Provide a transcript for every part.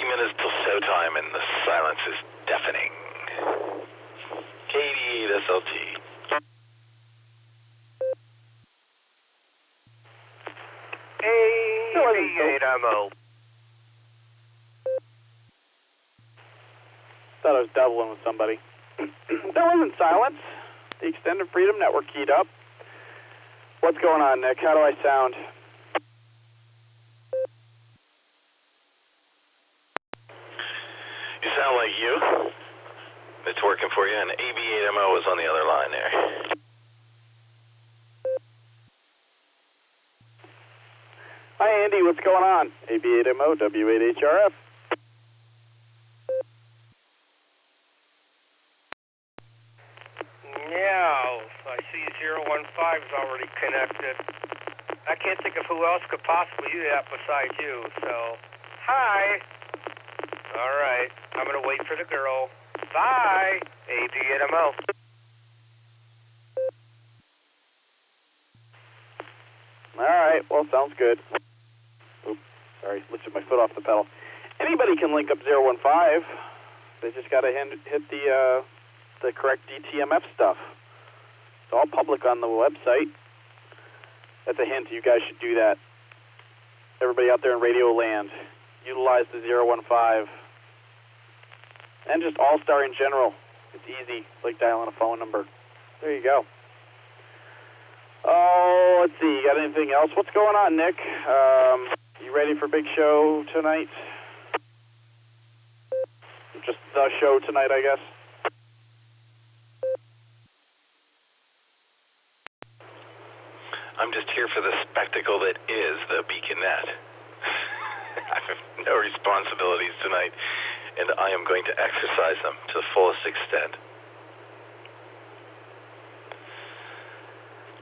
minutes till showtime, and the silence is deafening. KD8SLT. AB8MO. Thought I was doubling with somebody. There wasn't silence. The Extended Freedom Network keyed up. What's going on, Nick? How do I sound? You sound like you. It's working for you, and AB8MO is on the other line there. Hi, Andy. What's going on? AB8MO, W8HRF. Yeah, I see 015 is already connected. I can't think of who else could possibly do that besides you, so... Hi! Alright, I'm gonna wait for the girl. Bye! AB8MO. Alright, well, sounds good. Oops, sorry, lifted my foot off the pedal. Anybody can link up 015. They just gotta hit the correct DTMF stuff. It's all public on the website. That's a hint. You guys should do that. Everybody out there in radio land, utilize the 015. And just Allstar in general. It's easy, like dialing a phone number. There you go. Oh, let's see. You got anything else? What's going on, Nick? You ready for big show tonight? Just the show tonight, I guess. I'm just here for the spectacle that is the Beacon Net. I have no responsibilities tonight, and I am going to exercise them to the fullest extent.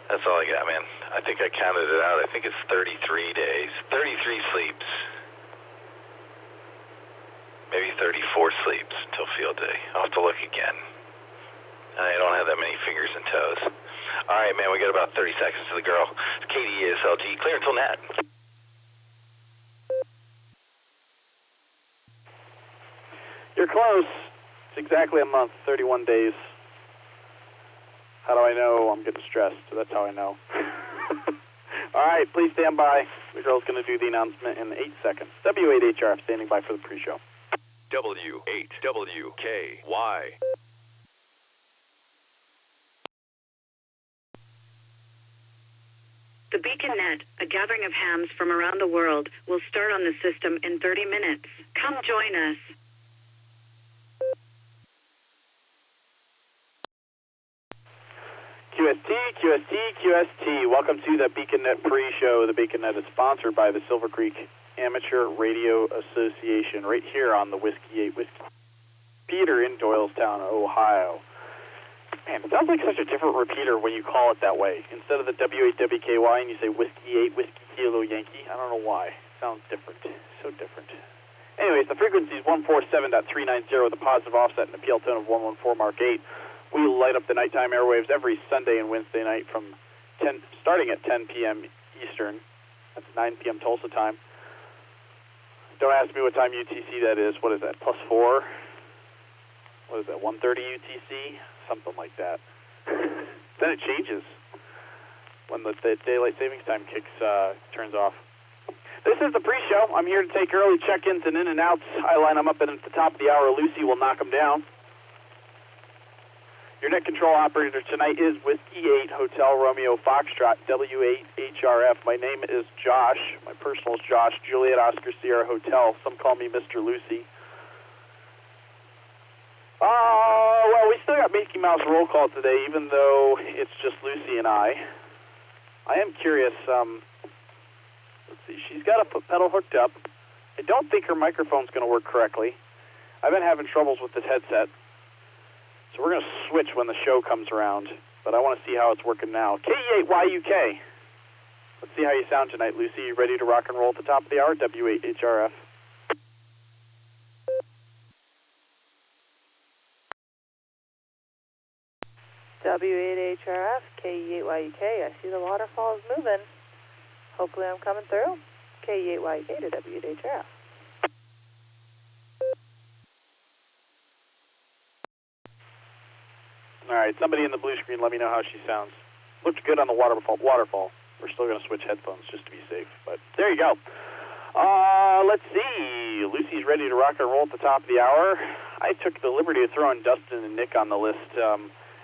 That's all I got, man. I think I counted it out. I think it's 33 days. 33 sleeps. Maybe 34 sleeps until field day. I'll have to look again. I don't have that many fingers and toes. All right, man, we got about 30 seconds to the girl. It's KD8SLT, clear until net. You're close. It's exactly a month, 31 days. How do I know? I'm getting stressed, so that's how I know. All right, please stand by. The girl's going to do the announcement in 8 seconds. W8HRF standing by for the pre-show. W8WKY. The Beacon Net, a gathering of hams from around the world, will start on the system in 30 minutes. Come join us. QST. Welcome to the Beacon Net pre-show. The Beacon Net is sponsored by the Silvercreek Amateur Radio Association right here on the Whiskey 8 Whiskey Repeater in Doylestown, Ohio. Man, it sounds like such a different repeater when you call it that way. Instead of the W8WKY and you say Whiskey 8 Whiskey Kilo Yankee. I don't know why. It sounds different. So different. Anyways, the frequency is 147.390, the positive offset and appeal tone of 114 Mark 8. We light up the nighttime airwaves every Sunday and Wednesday night starting at 10 p.m. Eastern. That's 9 p.m. Tulsa time. Don't ask me what time UTC that is. What is that, +4? What is that, 1:30 UTC? Something like that. Then it changes when the daylight savings time turns off. This is the pre-show. I'm here to take early check-ins and in and outs. I line them up, and at the top of the hour, Lucy will knock them down. Your net control operator tonight is Whiskey 8 Hotel Romeo Foxtrot W8HRF. My name is Josh. My personal is Josh, Juliet Oscar Sierra Hotel. Some call me Mr. Lucy. Well, we still got Mickey Mouse roll call today, even though it's just Lucy and I. I am curious. Let's see. She's got a foot pedal hooked up. I don't think her microphone's going to work correctly. I've been having troubles with this headset. So we're going to switch when the show comes around, but I want to see how it's working now. K8YUK. Let's see how you sound tonight, Lucy. You ready to rock and roll at the top of the hour? W8HRF. W8HRF, K8YUK. I see the waterfalls moving. Hopefully I'm coming through. K8YUK to W8HRF. right, somebody in the blue screen, let me know how she sounds. Looked good on the waterfall. We're still going to switch headphones just to be safe, but there you go. Let's see. Lucy's ready to rock and roll at the top of the hour. I took the liberty of throwing Dustin and Nick on the list.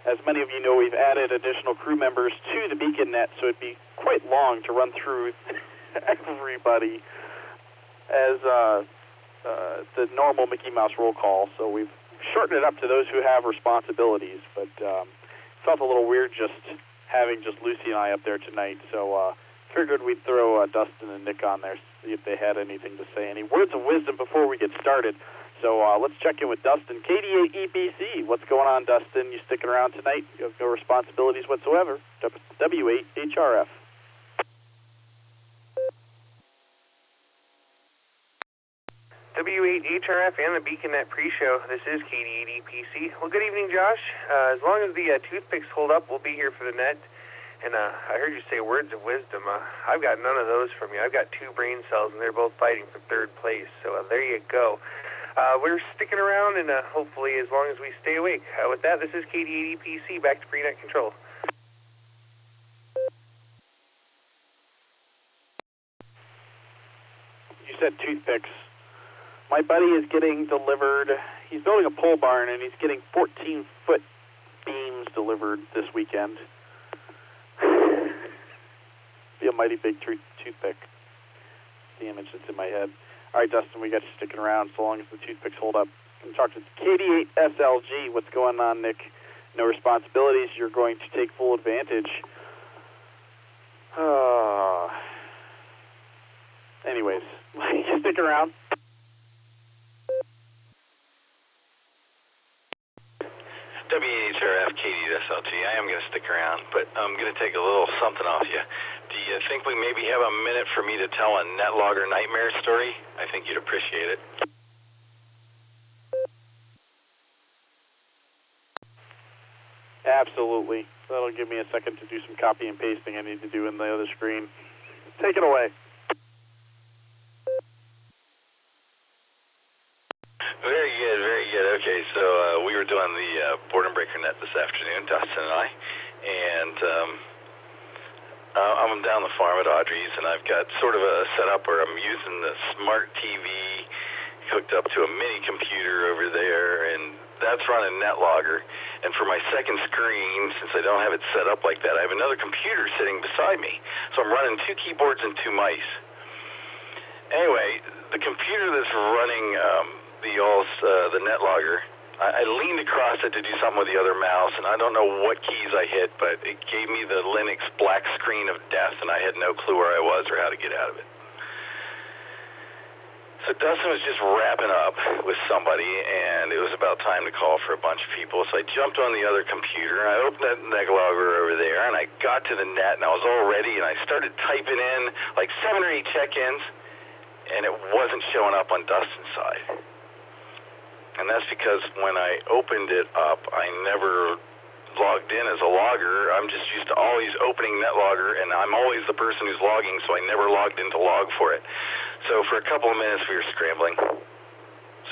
As many of you know, we've added additional crew members to the BeaconNet, so it'd be quite long to run through everybody as the normal Mickey Mouse roll call. So we've shortened it up to those who have responsibilities, but felt a little weird just having just Lucy and I up there tonight. So figured we'd throw Dustin and Nick on there, see if they had anything to say, any words of wisdom before we get started. So let's check in with Dustin. KD8 EPC, what's going on, Dustin? You sticking around tonight? You have no responsibilities whatsoever. W8 HRF. W8 HRF and the BeaconNet pre-show. This is KD8 EPC. Well, good evening, Josh. As long as the toothpicks hold up, we'll be here for the net. And I heard you say words of wisdom. I've got none of those from you. I've got 2 brain cells, and they're both fighting for 3rd place. So there you go. We're sticking around, and hopefully as long as we stay awake. With that, this is KD8 EPC, back to pre-net control. You said toothpicks. My buddy is getting delivered. He's building a pole barn, and he's getting 14-foot beams delivered this weekend. Be a mighty big toothpick. The image that's in my head. All right, Dustin, we got you sticking around so long as the toothpicks hold up. I'm going to talk to KD8 SLG. What's going on, Nick? No responsibilities. You're going to take full advantage. Anyways, you stick around. WHRF KD8SLG, I am going to stick around, but I'm going to take a little something off you. Do you think we maybe have a minute for me to tell a NetLogger nightmare story? I think you'd appreciate it. Absolutely. That'll give me a second to do some copy and pasting I need to do in the other screen. Take it away. Very good, very good. Okay, so we were doing the board and breaker net this afternoon, Dustin and I, and I'm down the farm at Audrey's, and I've got sort of a setup where I'm using the smart TV hooked up to a mini computer over there, and that's running NetLogger. And for my second screen, since I don't have it set up like that, I have another computer sitting beside me. So I'm running 2 keyboards and 2 mice. Anyway, the computer that's running the NetLogger, I leaned across it to do something with the other mouse, and I don't know what keys I hit, but it gave me the Linux black screen of death, and I had no clue where I was or how to get out of it. So Dustin was just wrapping up with somebody, and it was about time to call for a bunch of people. So I jumped on the other computer, and I opened that NetLogger over there, and I got to the net, and I was all ready, and I started typing in like 7 or 8 check-ins, and it wasn't showing up on Dustin's side. And that's because when I opened it up, I never logged in as a logger. I'm just used to always opening NetLogger, and I'm always the person who's logging, so I never logged in to log for it. So for a couple of minutes, we were scrambling.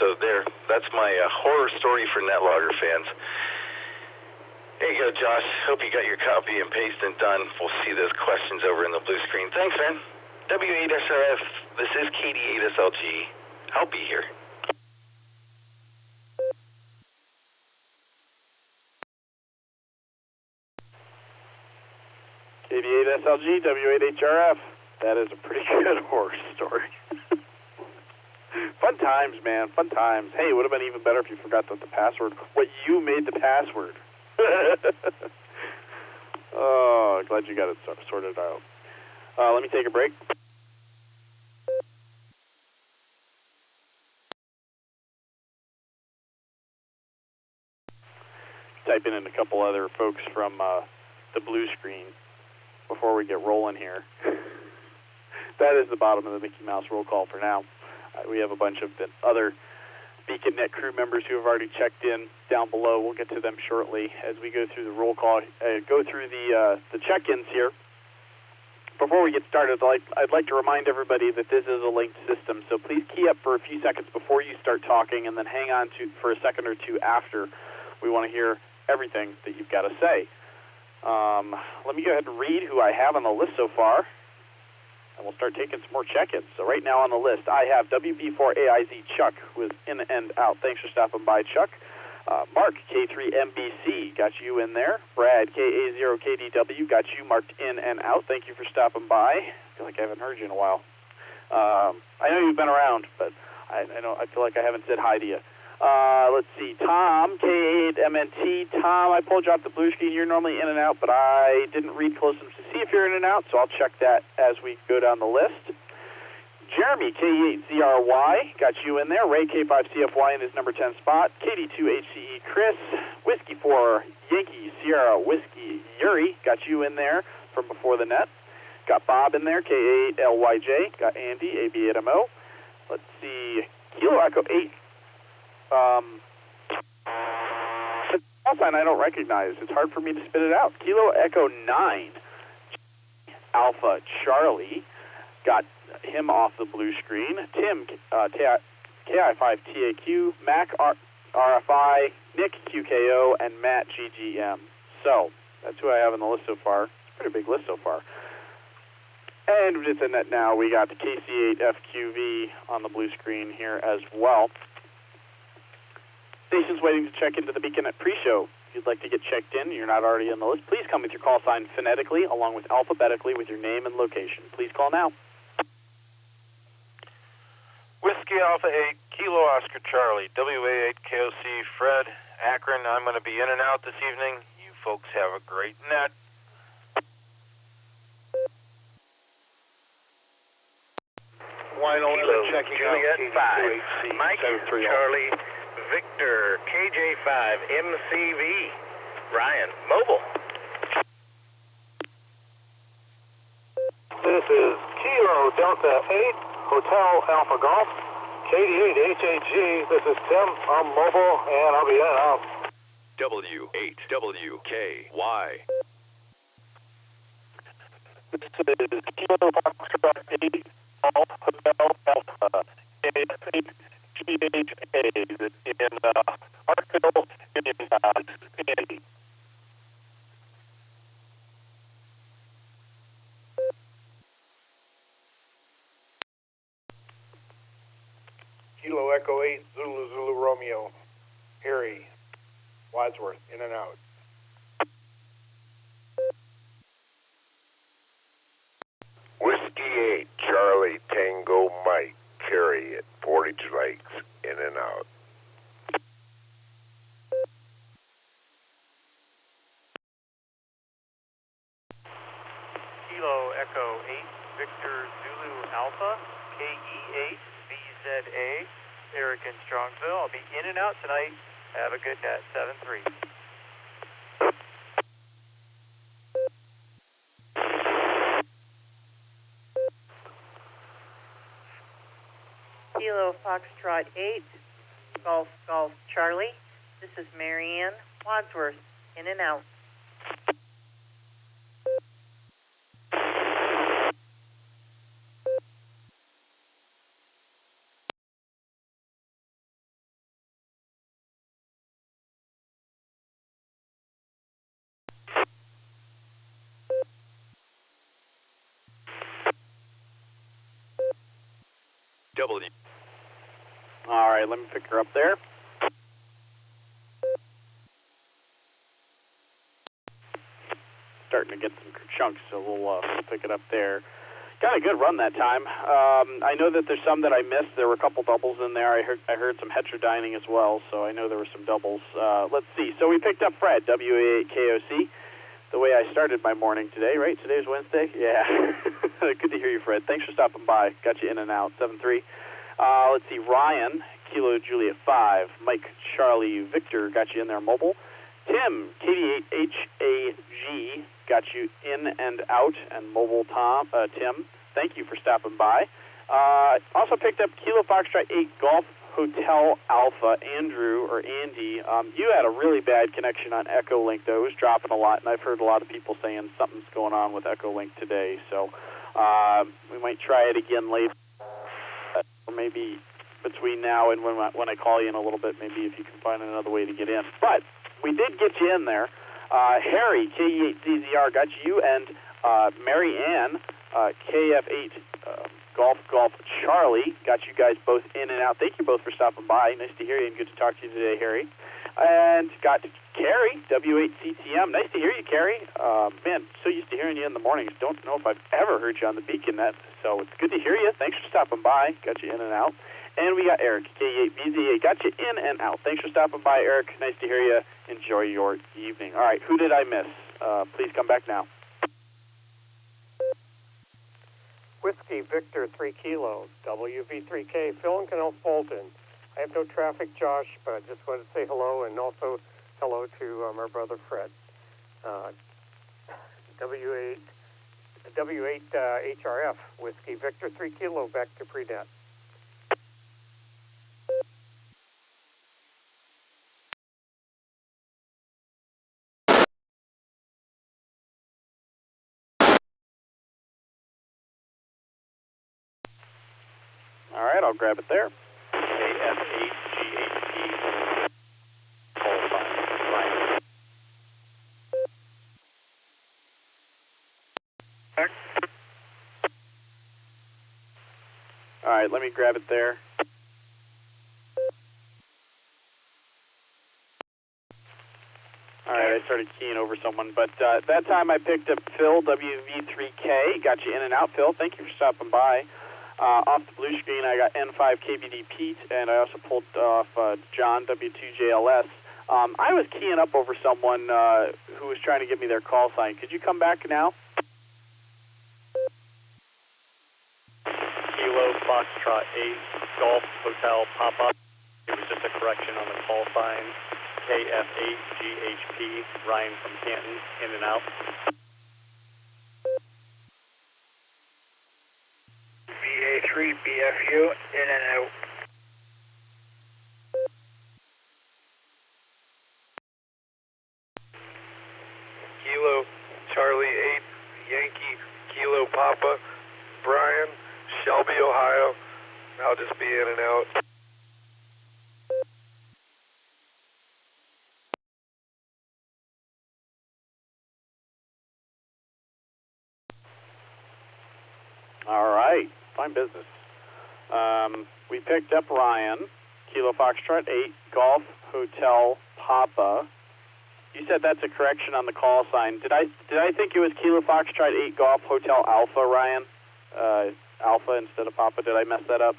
So there, that's my horror story for NetLogger fans. There you go, Josh. Hope you got your copy and pasting done. We'll see those questions over in the blue screen. Thanks, man. W8SRF, this is KD8SLG. I'll be here. KD8SLG, W8HRF. That is a pretty good horror story. Fun times, man. Fun times. Hey, it would have been even better if you forgot the password. What you made the password. Oh, glad you got it sorted out. Let me take a break. Typing in a couple other folks from the blue screen before we get rolling here. That is the bottom of the Mickey Mouse roll call for now. We have a bunch of the other BeaconNet crew members who have already checked in down below. We'll get to them shortly as we go through the roll call, go through the check-ins here. Before we get started, I'd like to remind everybody that this is a linked system, so please key up for a few seconds before you start talking, and then hang on for a second or two after. We want to hear everything that you've got to say. Let me go ahead and read who I have on the list so far, and we'll start taking some more check-ins. So right now on the list, I have WB4AIZ Chuck, who is in and out. Thanks for stopping by, Chuck. Mark, K3MBC, got you in there. Brad, KA0KDW, got you marked in and out. Thank you for stopping by. I feel like I haven't heard you in a while. I know you've been around, but I feel like I haven't said hi to you. Let's see, Tom, K8MNT. Tom, I pulled you off the blue screen. You're normally in and out, but I didn't read close enough to see if you're in and out, so I'll check that as we go down the list. Jeremy, K8ZRY, got you in there. Ray, K5CFY in his number 10 spot. KD2HCE, Chris. Whiskey 4, Yankee Sierra Whiskey, Yuri, got you in there from before the net. Got Bob in there, K8LYJ. Got Andy, AB8MO. Let's see, Kilo Echo 8. Call sign I don't recognize. It's hard for me to spit it out. Kilo Echo 9, Alpha Charlie. Got him off the blue screen. Tim, KI5TAQ, Mac RFI, Nick QKO, and Matt GGM. So, that's who I have on the list so far. It's a pretty big list so far. And it's in that now. We got the KC8FQV on the blue screen here as well. Station's waiting to check into the Beaconnet pre-show. If you'd like to get checked in and you're not already on the list, please come with your call sign phonetically along with alphabetically with your name and location. Please call now. Whiskey Alpha 8, Kilo Oscar Charlie, WA8 KOC Fred, Akron. I'm going to be in and out this evening. You folks have a great net. Kilo Juliet 5, Mike Charlie Victor KJ5 MCV, Ryan Mobile. This is Kilo Delta 8, Hotel Alpha Golf, KD8HAG. This is Tim. I'm mobile, and I'll be in and out. W8WKY. This is Kilo Foxtrot 8, Hotel Alpha, KF8GHA in Hartsville, Andy. Kilo Echo 8, Zulu Zulu Romeo, Harry, Wadsworth, in and out. Whiskey 8, Charlie Tango Mike, Carry at Portage Lakes, in and out. Kilo Echo 8, Victor Zulu Alpha, KE8, BZA, Eric in Strongsville. I'll be in and out tonight. Have a good net, 7-3. Kilo Foxtrot 8, Golf Golf Charlie. This is Marianne Wadsworth, in and out. W. All right, let me pick her up there. Starting to get some chunks, so we'll pick it up there. Got a good run that time. I know that there's some that I missed. There were a couple doubles in there. I heard some heterodyning as well, so I know there were some doubles. Let's see. So we picked up Fred, WA8KOC, the way I started my morning today, right? Today's Wednesday? Yeah. Good to hear you, Fred. Thanks for stopping by. Got you in and out, 7-3. Let's see, Ryan, Kilo Juliet 5, Mike Charlie Victor, got you in there mobile. Tim, KD8HAG, got you in and out, and mobile Tim, thank you for stopping by. Also picked up Kilo Foxtrot 8 Golf Hotel Alpha, Andrew, or Andy. You had a really bad connection on Echolink, though. It was dropping a lot, and I've heard a lot of people saying something's going on with Echolink today, so we might try it again later. Or maybe between now and when I call you in a little bit, maybe if you can find another way to get in. But we did get you in there. Harry, KE8ZZR, got you, and Mary Ann, KF8 Golf Charlie, got you guys both in and out. Thank you both for stopping by. Nice to hear you and good to talk to you today, Harry. And got Carrie, W8CTM. Nice to hear you, Carrie. Man, so used to hearing you in the mornings. Don't know if I've ever heard you on the Beacon Net, so it's good to hear you. Thanks for stopping by. Got you in and out. And we got Eric, K8BZA. Got you in and out. Thanks for stopping by, Eric. Nice to hear you. Enjoy your evening. All right, who did I miss? Please come back now. Whiskey Victor 3 Kilo, WV3K, Phil and Canal Fulton. I have no traffic, Josh, but I just wanted to say hello and also hello to our brother Fred. W8 HRF, Whiskey Victor 3 Kilo, back to pre-net. All right, I'll grab it there. KF8GHP. All right, let me grab it there. All right, I started keying over someone, but that time I picked up Phil, WV3K. Got you in and out, Phil. Thank you for stopping by. Off the blue screen, I got N5KBD Pete, and I also pulled off John, W2JLS. I was keying up over someone who was trying to give me their call sign. Could you come back now? Kilo Foxtrot 8 Golf Hotel Papa. It was just a correction on the call sign. KF8GHP, Ryan from Canton, in and out. VA3BFU, in and out. Kilo Charlie 8 Yankee Kilo Papa, Brian, Shelby, Ohio. I'll just be in and out. All right, fine business. We picked up Ryan, Kilo Foxtrot 8, Golf Hotel Papa. You said that's a correction on the call sign. Did I think it was Kilo Foxtrot 8, Golf Hotel Alpha, Ryan? Alpha instead of Papa. Did I mess that up?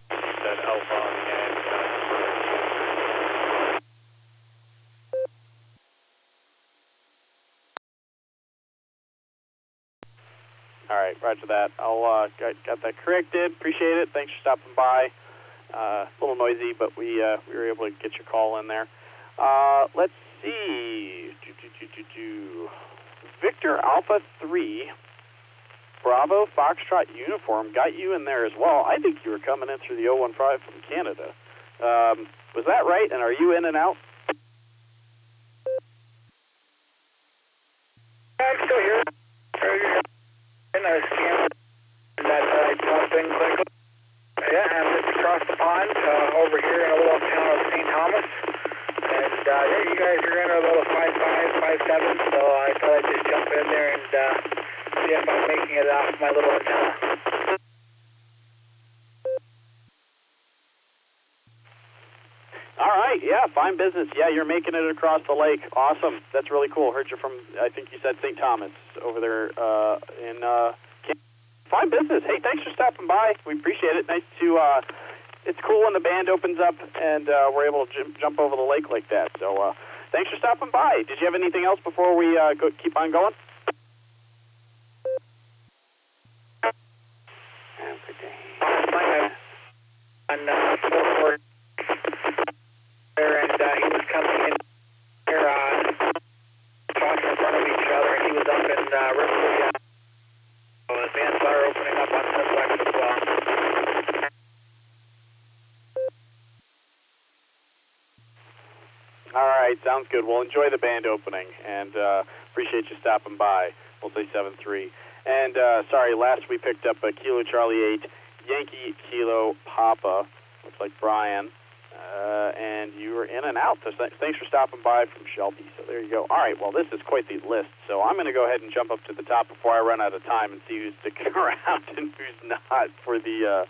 Said Alpha on the end. All right, roger that. I'll got that corrected. Appreciate it. Thanks for stopping by. A little noisy, but we were able to get your call in there. Let's see. Victor Alpha 3, Bravo Foxtrot Uniform, got you in there as well. I think you were coming in through the 015 from Canada. Was that right? And are you in and out? I'm still here. And I scanned that I jumped in quickly. Yeah, I'm just across the pond over here in a little town of St. Thomas. And yeah, you guys are in a little 5.5, 5.7, so I thought I'd just jump in there and see if I'm making it off my little antenna. All right, yeah, fine business. Yeah, you're making it across the lake. Awesome. That's really cool. Heard you from, I think you said St. Thomas over there in Canada. Fine business. Hey, thanks for stopping by. We appreciate it. Nice to, it's cool when the band opens up and we're able to jump over the lake like that. So thanks for stopping by. Did you have anything else before we keep on going? On 4 there, and he was coming in here, talking in front of each other, and he was up in Ripley. So the bands are opening up on Simplex as well. All right, sounds good. Well, enjoy the band opening, and appreciate you stopping by. We'll say 7-3. And sorry, last we picked up Kilo Charlie 8 Yankee Kilo Papa. Looks like Brian. And you were in and out. So thanks for stopping by from Shelby. So there you go. All right, well, this is quite the list. So I'm going to go ahead and jump up to the top before I run out of time and see who's sticking around and who's not for the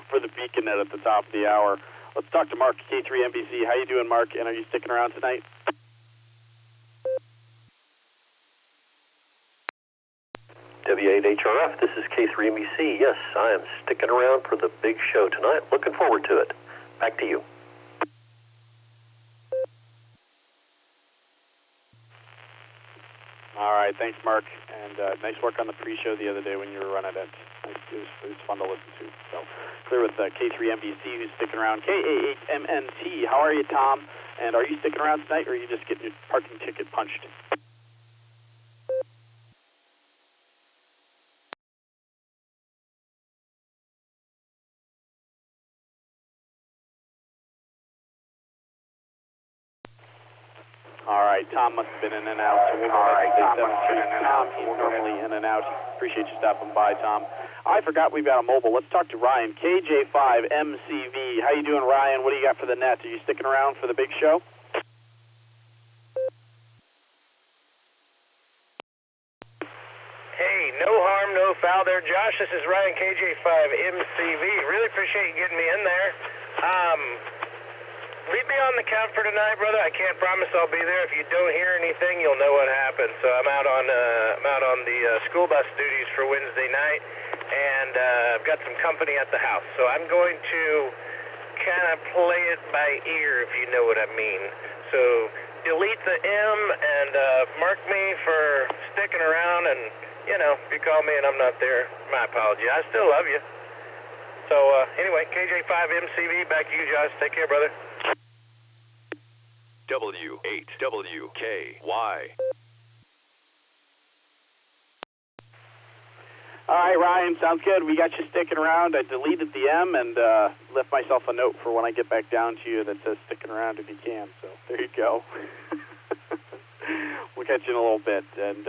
BeaconNet at the top of the hour. Let's talk to Mark, K3MBC. How you doing, Mark? And are you sticking around tonight? W8HRF, this is K3MBC. Yes, I am sticking around for the big show tonight. Looking forward to it. Back to you. All right, thanks, Mark. And nice work on the pre-show the other day when you were running it. It was fun to listen to. So clear with K3MBC, who's sticking around. K88MNT, how are you, Tom? And are you sticking around tonight, or are you just getting your parking ticket punched? All right, Tom must have been in and out. So we'll go ahead and say 7-3. Tom, he's normally in and out. Appreciate you stopping by, Tom. I forgot we've got a mobile. Let's talk to Ryan, KJ5MCV. How you doing, Ryan? What do you got for the net? Are you sticking around for the big show? Hey, no harm, no foul there, Josh. This is Ryan, KJ5MCV. Really appreciate you getting me in there. Leave me on the count for tonight, brother. I can't promise I'll be there. If you don't hear anything, you'll know what happened. So I'm out on the school bus duties for Wednesday night, and I've got some company at the house. So I'm going to kind of play it by ear, if you know what I mean. So delete the M and mark me for sticking around. And you know, if you call me and I'm not there, my apology. I still love you. So anyway, KJ5MCV, back to you, Josh. Take care, brother. W8WKY. All right, Ryan, sounds good. We got you sticking around. I deleted the M and left myself a note for when I get back down to you that says sticking around if you can. So there you go. We'll catch you in a little bit. And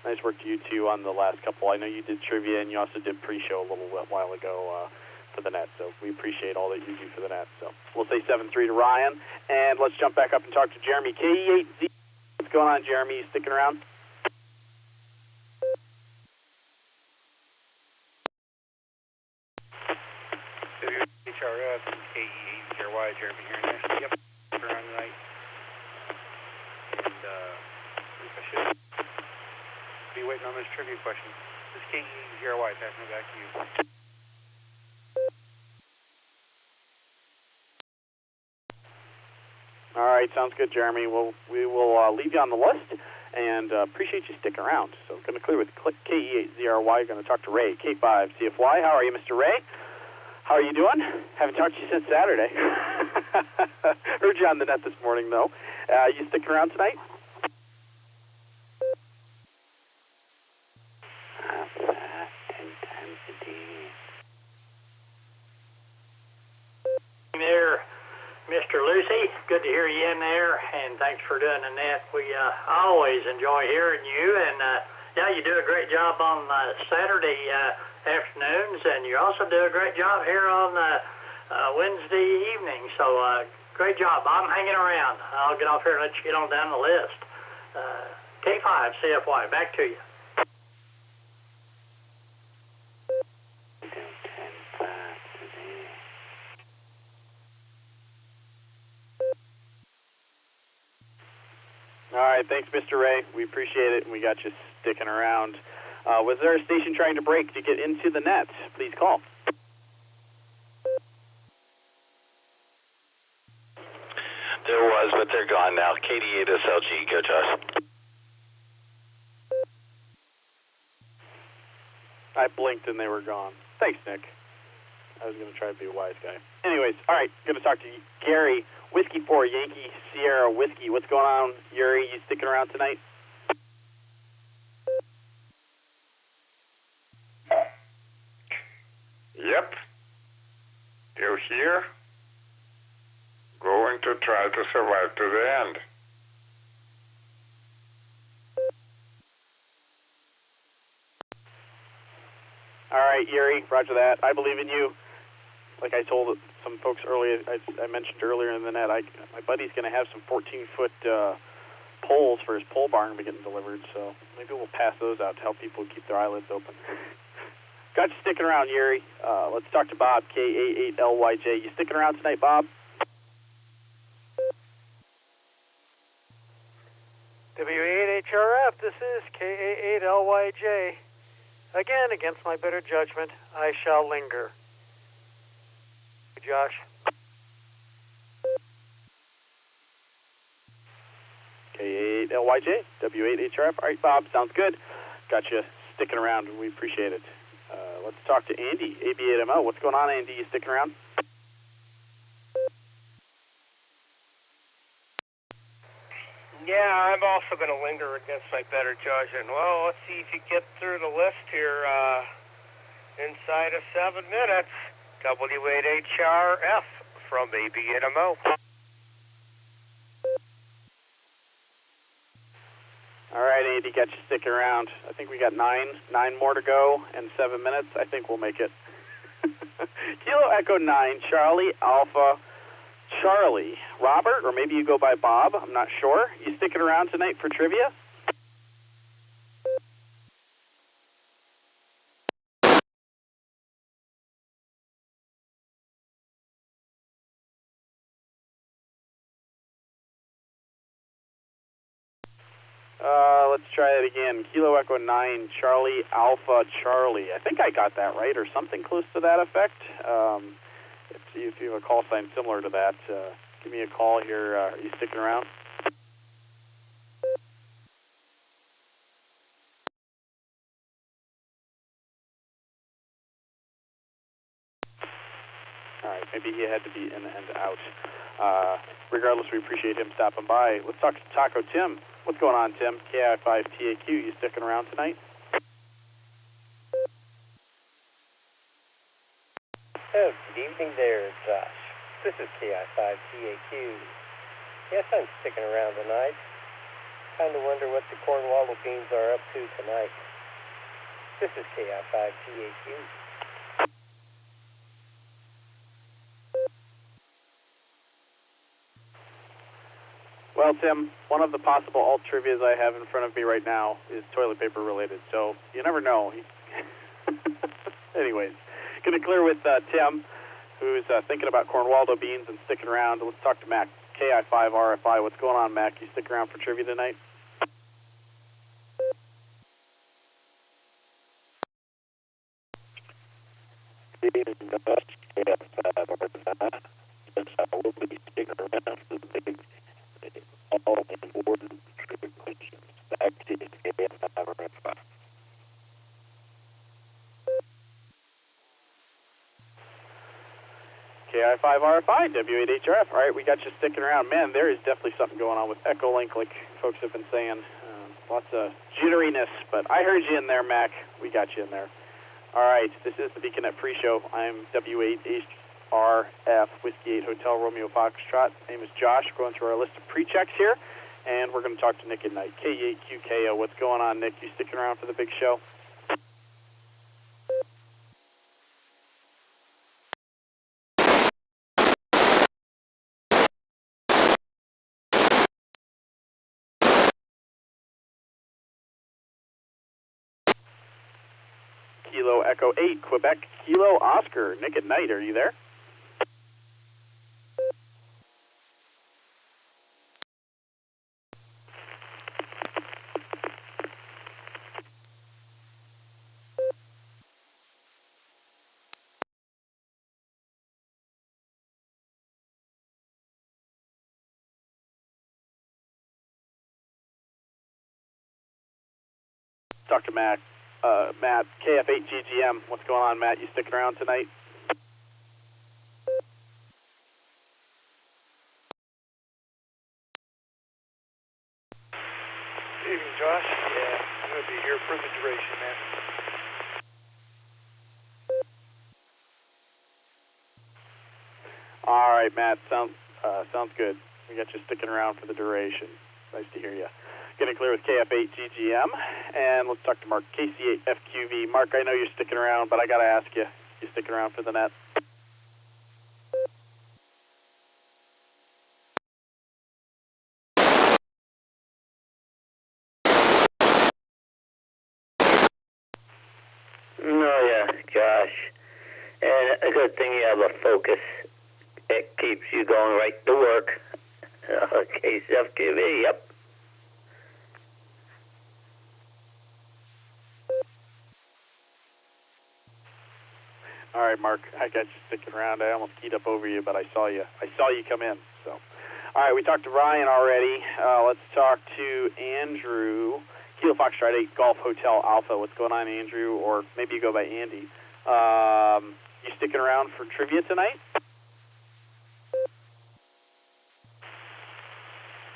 nice work to you, too, on the last couple. I know you did trivia and you also did pre-show a little while ago for the net. So we appreciate all that you do for the net. So we'll say 7-3 to Ryan. And let's jump back up and talk to Jeremy. KE8Z. What's going on, Jeremy? You sticking around? HRF, KE8ZRY, Jeremy here. Yep, around tonight. And I should be waiting on this trivia question. This is KE8ZRY, passing it back to you. All right, sounds good, Jeremy. We will leave you on the list, and appreciate you sticking around. So going to clear with KE8ZRY. Going to talk to Ray, K5CFY. How are you, Mr. Ray? How are you doing? Haven't talked to you since Saturday. Heard you on the net this morning, though. You sticking around tonight? There, Mr. Lucy, good to hear you in there, and thanks for doing the net. We always enjoy hearing you, and yeah, you do a great job on Saturday afternoons, and you also do a great job here on Wednesday evening. So great job. I'm hanging around. I'll get off here and let you get on down the list. K5CFY, back to you. All right, thanks, Mr. Ray. We appreciate it, and we got you sticking around. Was there a station trying to break to get into the net? Please call. There was, but they're gone now. KD8SLG, go Josh. I blinked and they were gone. Thanks, Nick. I was going to try to be a wise guy. Anyways, all right, going to talk to Gary, Whiskey 4, Yankee Sierra Whiskey. What's going on, Yuri? You sticking around tonight? Yep. You're here. Going to try to survive to the end. All right, Yuri, roger that. I believe in you. like I told some folks earlier, I mentioned earlier in the net, my buddy's going to have some 14-foot poles for his pole barn to be getting delivered, so maybe we'll pass those out to help people keep their eyelids open. Got you sticking around, Yuri. Let's talk to Bob, KA8LYJ. You sticking around tonight, Bob? W8HRF, this is KA8LYJ. Again, against my better judgment, I shall linger. Josh. KA8LYJ, W8HRF. All right, Bob, sounds good. Got you sticking around, and we appreciate it. Let's talk to Andy, AB8MO. What's going on, Andy? You sticking around? Yeah, I'm also going to linger against my better judgment. Well, let's see if you get through the list here inside of 7 minutes. W8HRF from AB8MO. All right, Andy, got you sticking around. I think we got nine more to go and 7 minutes. I think we'll make it. Kilo Echo 9, Charlie Alpha Charlie. Robert, or maybe you go by Bob, I'm not sure. You sticking around tonight for trivia? Let's try it again. Kilo Echo 9, Charlie Alpha Charlie. I think I got that right, or something close to that effect. If you have a call sign similar to that, give me a call here. Are you sticking around? All right, maybe he had to be in and out. Regardless, we appreciate him stopping by. Let's talk to Taco Tim. What's going on, Tim? KI5TAQ, you sticking around tonight? Oh, good evening there, Josh. This is KI5TAQ. Yes, I'm sticking around tonight. Kind of wonder what the Cornwallow Beans are up to tonight. This is KI5TAQ. Well, Tim, one of the possible alt trivias I have in front of me right now is toilet paper related, so you never know. Anyways, going to clear with Tim, who's thinking about Cornwallow beans and sticking around. Let's talk to Mac, KI5RFI. What's going on, Mac? You sticking around for trivia tonight? Good evening, Josh. KI5RFI. Yes, I will be sticking around for the big all-important trivia questions. Back to you, KI5RFI. KI5RFI, W8HRF. All right, we got you sticking around. Man, there is definitely something going on with Echolink, like folks have been saying. Lots of jitteriness, but I heard you in there, Mac. We got you in there. All right, this is the Beaconette pre-show. I'm W8HRF, Whiskey 8 Hotel Romeo Foxtrot. My name is Josh. We're going through our list of pre-checks here, and we're going to talk to Nick at night. K8QKO. What's going on, Nick? You sticking around for the big show? Kilo Echo 8, Quebec, Kilo Oscar. Nick at night, are you there? Talk to Matt, KF8GGM. What's going on, Matt? You sticking around tonight? Good evening, Josh. Yeah, I'm going to be here for the duration, man. All right, Matt. Sounds good. We got you sticking around for the duration. Nice to hear you. Getting clear with KF8GGM, and let's talk to Mark, KC8FQV. Mark, I know you're sticking around, but I got to ask you, you sticking around for the net? Josh. And a good thing you have a focus. It keeps you going right to work. KCFTV, yep. All right, Mark, I got you sticking around. I almost keyed up over you, but I saw you come in. So, all right, we talked to Ryan already. Let's talk to Andrew. Kilo Foxtrot 8 Golf Hotel Alpha. What's going on, Andrew? Or maybe you go by Andy. You sticking around for trivia tonight?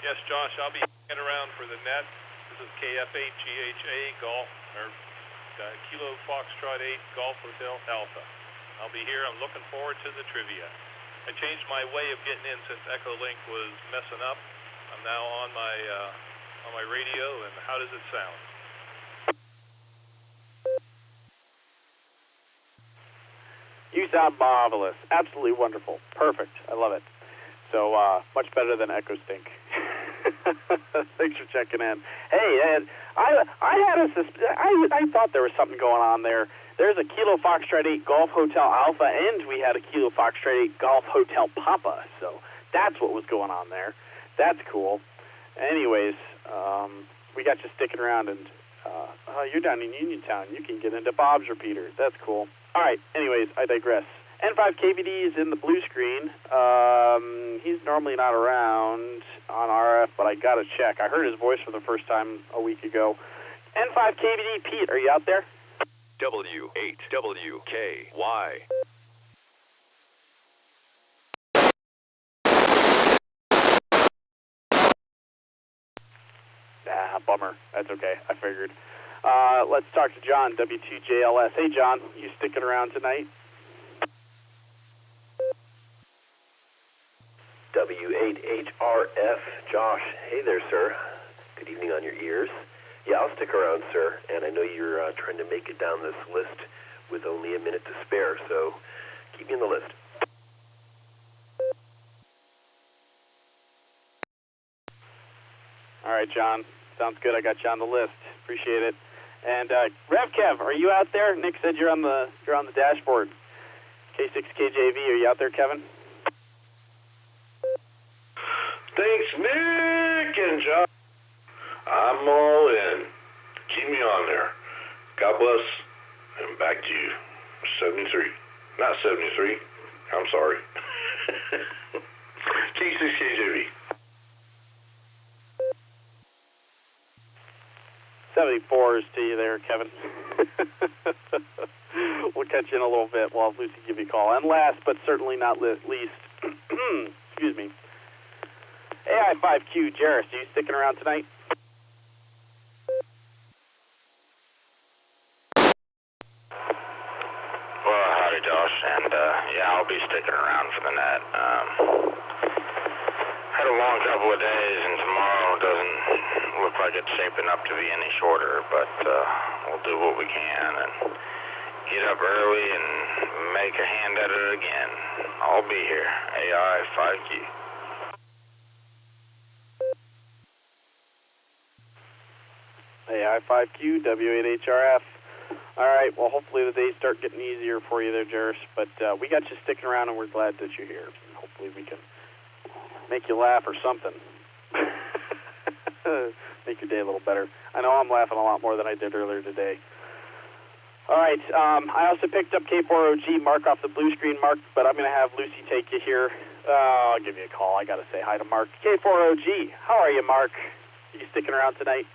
Yes, Josh, I'll be hanging around for the net. This is KF8GHA Golf, or Kilo Foxtrot 8 Golf Hotel Alpha. I'll be here. I'm looking forward to the trivia. I changed my way of getting in since Echolink was messing up. I'm now on my radio, and how does it sound? You sound marvelous. Absolutely wonderful. Perfect. I love it. So much better than Echo Stink. Thanks for checking in. Hey, Ed, I had I thought there was something going on there. There's a Kilo Foxtrot 8 Golf Hotel Alpha, and we had a Kilo Foxtrot 8 Golf Hotel Papa. So that's what was going on there. That's cool. Anyways, we got you sticking around, and you're down in Uniontown. You can get into Bob's repeater. That's cool. All right. Anyways, I digress. N5KVD is in the blue screen. He's normally not around on RF, but I got to check. I heard his voice for the first time a week ago. N5KVD, Pete, are you out there? W8WKY. Bummer. That's okay. I figured. Let's talk to John, W2JLS. Hey, John, you sticking around tonight? W8HRF, Josh. Hey there, sir. Good evening on your ears. Yeah, I'll stick around, sir. And I know you're trying to make it down this list with only a minute to spare, so keep me in the list. All right, John. Sounds good. I got you on the list. Appreciate it. And Rev Kev, are you out there? Nick said you're on the dashboard. K6KJV, are you out there, Kevin? Thanks, Nick and John. I'm all in. Keep me on there. God bless, and back to you. 73. Not 73. I'm sorry. K6KJV. 74s to you there, Kevin. We'll catch you in a little bit. We'll have Lucy give you a call. And last, but certainly not least, excuse me, AI5Q, Jarris, are you sticking around tonight? Well, howdy, Josh, and yeah, I'll be sticking around for the net. Had a long couple of days, and tomorrow doesn't look like it's shaping up to be any shorter, but we'll do what we can and get up early and make a hand at it again. I'll be here. AI5Q. AI5Q, W8HRF. All right, well, hopefully the days start getting easier for you there, Jarris, but we got you sticking around, and we're glad that you're here. Hopefully we can make you laugh or something. Make your day a little better. I know I'm laughing a lot more than I did earlier today. All right, I also picked up K4OG, Mark off the blue screen, Mark, but I'm going to have Lucy take you here. I'll give you a call. I got to say hi to Mark. K4OG, how are you, Mark? You sticking around tonight?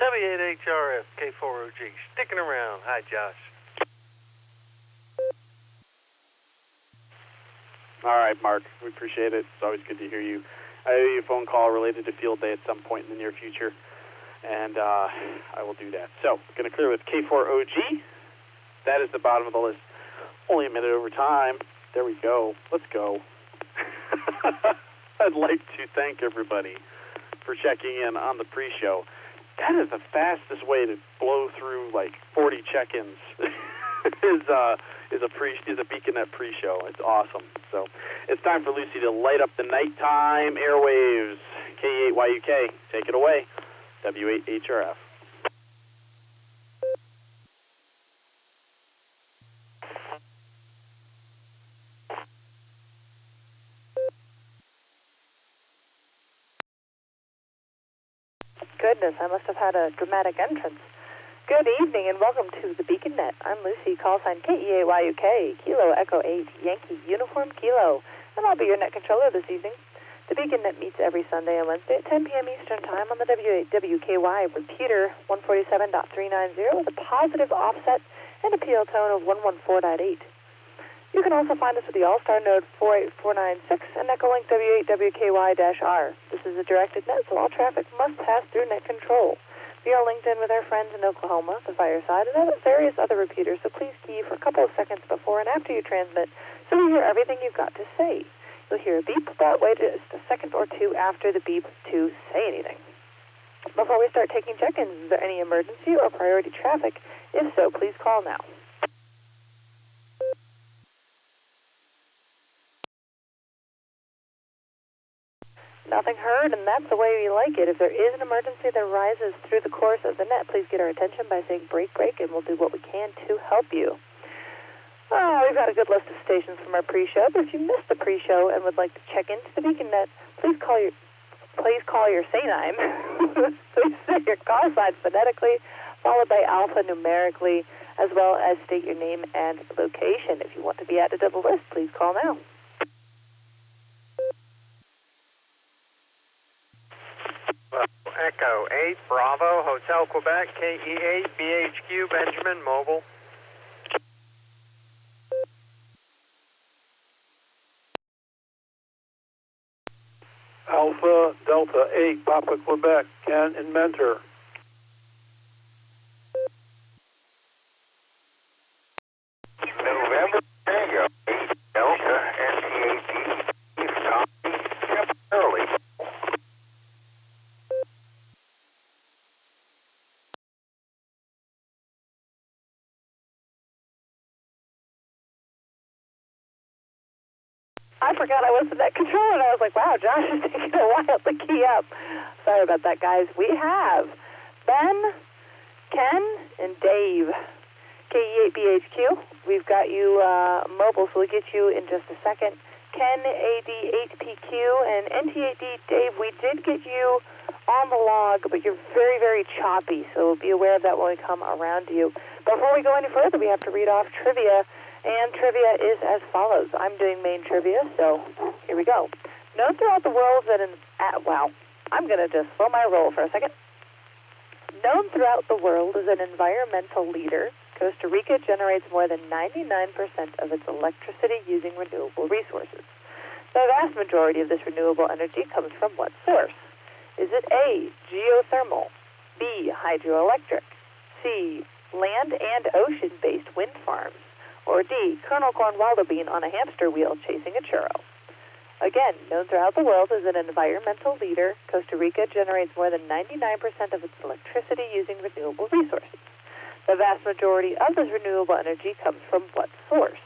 W8HRF, K4OG, sticking around. Hi, Josh. All right, Mark, we appreciate it. It's always good to hear you. I owe you a phone call related to field day at some point in the near future, and I will do that. So, going to clear with K4OG. That is the bottom of the list. Only a minute over time. There we go. Let's go. I'd like to thank everybody for checking in on the pre-show. That is the fastest way to blow through like 40 check-ins. is a BeaconNet pre-show. It's awesome. So it's time for Lucy to light up the nighttime airwaves. K8YUK, take it away. W8HRF. goodness, I must have had a dramatic entrance. Good evening and welcome to the Beacon Net. I'm Lucy, call sign KEAYUK, Kilo Echo 8, Yankee Uniform Kilo, and I'll be your net controller this evening. The Beacon Net meets every Sunday and Wednesday at 10 p.m. Eastern Time on the W8WKY repeater 147.390 with a positive offset and a PL tone of 114.8. You can also find us with the Allstar Node 48496 and Echolink W8WKY-R. This is a directed net, so all traffic must pass through net control. We are linked in with our friends in Oklahoma, the Fireside, and various other repeaters, so please key for a couple of seconds before and after you transmit so we hear everything you've got to say. You'll hear a beep, but wait just a second or two after the beep to say anything. Before we start taking check-ins, is there any emergency or priority traffic? If so, please call now. Nothing heard, and that's the way we like it. If there is an emergency that arises through the course of the net, please get our attention by saying break, break, and we'll do what we can to help you. We've got a good list of stations from our pre-show, but if you missed the pre-show and would like to check into the Beacon Net, please call your SANIME. Please say your call sign phonetically, followed by alpha numerically, as well as state your name and location. If you want to be added to the list, please call now. Echo 8, Bravo, Hotel Quebec, KE8, BHQ, Benjamin, Mobile. Alpha, Delta 8, Papa, Quebec, Ken and Mentor. November, Tango, 8, Delta, NT8, copy, early. I forgot I was in that controller, and I was like, wow, Josh is taking a while to key up. Sorry about that, guys. We have Ben, Ken, and Dave. KE8BHQ. We've got you mobile, so we'll get you in just a second. Ken, AD8PQ, and NT8D, Dave, we did get you on the log, but you're very, very choppy, so be aware of that when we come around to you. Before we go any further, we have to read off trivia. And trivia is as follows. I'm doing main trivia, so here we go. Known throughout the world that I'm going to just slow my roll for a second. Known throughout the world as an environmental leader, Costa Rica generates more than 99% of its electricity using renewable resources. The vast majority of this renewable energy comes from what source? Is it A, geothermal, B, hydroelectric, C, land and ocean-based wind farms, or D, Colonel Cornwaldo bean on a hamster wheel chasing a churro? Again, known throughout the world as an environmental leader, Costa Rica generates more than 99% of its electricity using renewable resources. The vast majority of this renewable energy comes from what source?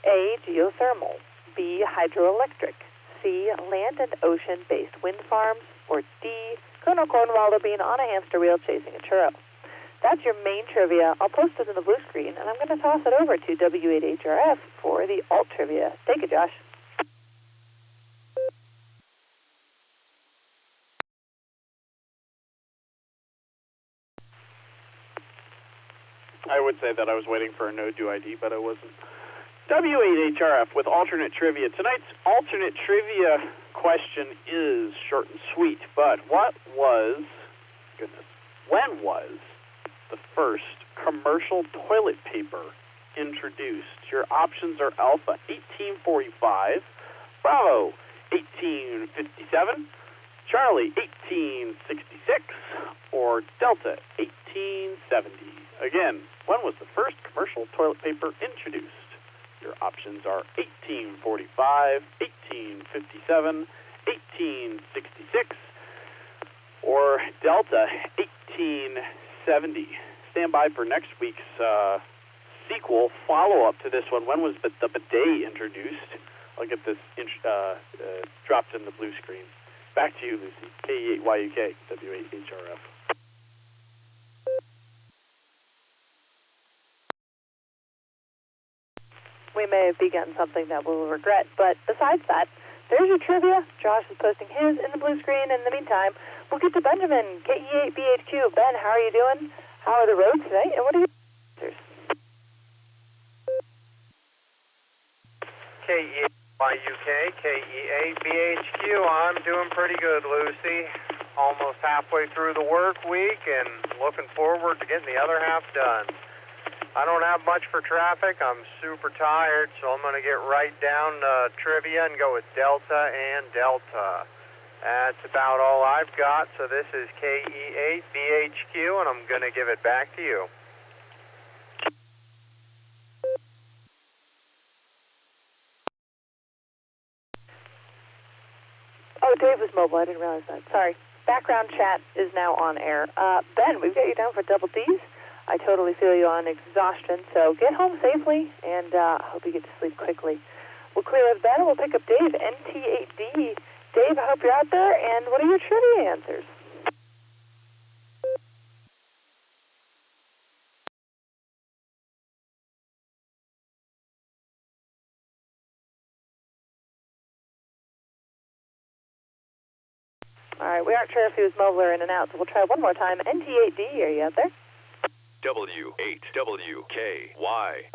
A, geothermal, B, hydroelectric, C, land and ocean-based wind farms, or D, Colonel Cornwaldo bean on a hamster wheel chasing a churro. That's your main trivia. I'll post it in the blue screen, and I'm going to toss it over to W8HRF for the alt trivia. Take it, Josh. I would say that I was waiting for a node do ID, but I wasn't. W8HRF with alternate trivia. Tonight's alternate trivia question is short and sweet, but when was the first commercial toilet paper introduced? Your options are Alpha 1845, Bravo 1857, Charlie 1866, or Delta 1870. Again, when was the first commercial toilet paper introduced? Your options are 1845, 1857, 1866, or Delta 1870. Stand by for next week's sequel follow-up to this one. When was the bidet introduced? I'll get this dropped in the blue screen. Back to you, Lucy. KE8YUK, W8HRF. We may have begun something that we'll regret, but besides that, there's your trivia. Josh is posting his in the blue screen. In the meantime, we'll get to Benjamin, KE8BHQ. Ben, how are you doing? How are the roads today? And what are your answers? KE8YUK, KE8BHQ. I'm doing pretty good, Lucy. Almost halfway through the work week and looking forward to getting the other half done. I don't have much for traffic. I'm super tired, so I'm going to get right down to trivia and go with Delta and Delta. That's about all I've got. So this is KE8BHQ, and I'm going to give it back to you. Oh, Dave was mobile. I didn't realize that. Sorry. Background chat is now on air. Ben, we've got you down for double D's. I totally feel you on exhaustion, so get home safely, and I hope you get to sleep quickly. We'll clear with Ben, and we'll pick up Dave, NT8D. Dave, I hope you're out there, and what are your trivia answers? All right, we aren't sure if he was mobile or in and out, so we'll try one more time. NT8D, are you out there? W8WKY.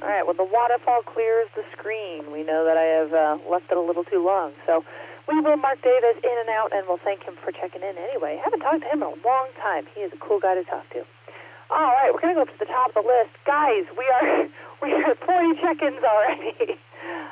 All right, well, the waterfall clears the screen. We know that I have left it a little too long, so we will mark Dave as in and out, and we'll thank him for checking in anyway. Haven't talked to him in a long time. He is a cool guy to talk to. All right, we're going to go up to the top of the list. Guys, we are 40 check-ins already.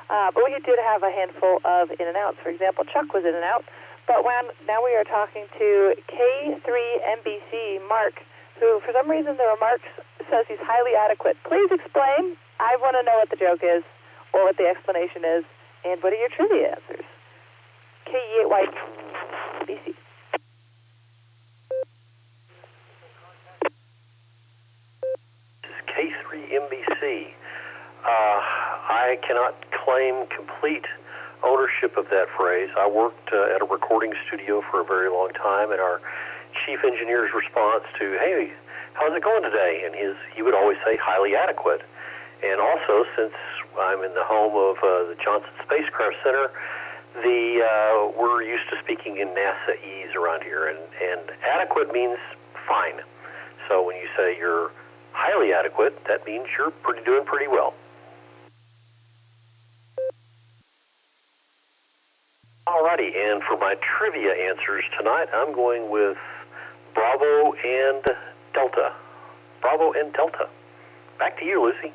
But we did have a handful of in and outs. For example, Chuck was in and out. But now we are talking to K3MBC Mark, who for some reason the remarks says he's highly adequate. Please explain. I want to know what the joke is, or what the explanation is, and what are your trivia answers? K8YBC. This is K3MBC. I cannot claim complete ownership of that phrase. I worked at a recording studio for a very long time, and our chief engineer's response to, "Hey, how's it going today?" and he would always say, "Highly adequate." And also, since I'm in the home of the Johnson Spacecraft Center, we're used to speaking in NASA-ese around here, and adequate means fine. So when you say you're highly adequate, that means you're doing pretty well. Alrighty, and for my trivia answers tonight, I'm going with Bravo and Delta. Bravo and Delta. Back to you, Lucy.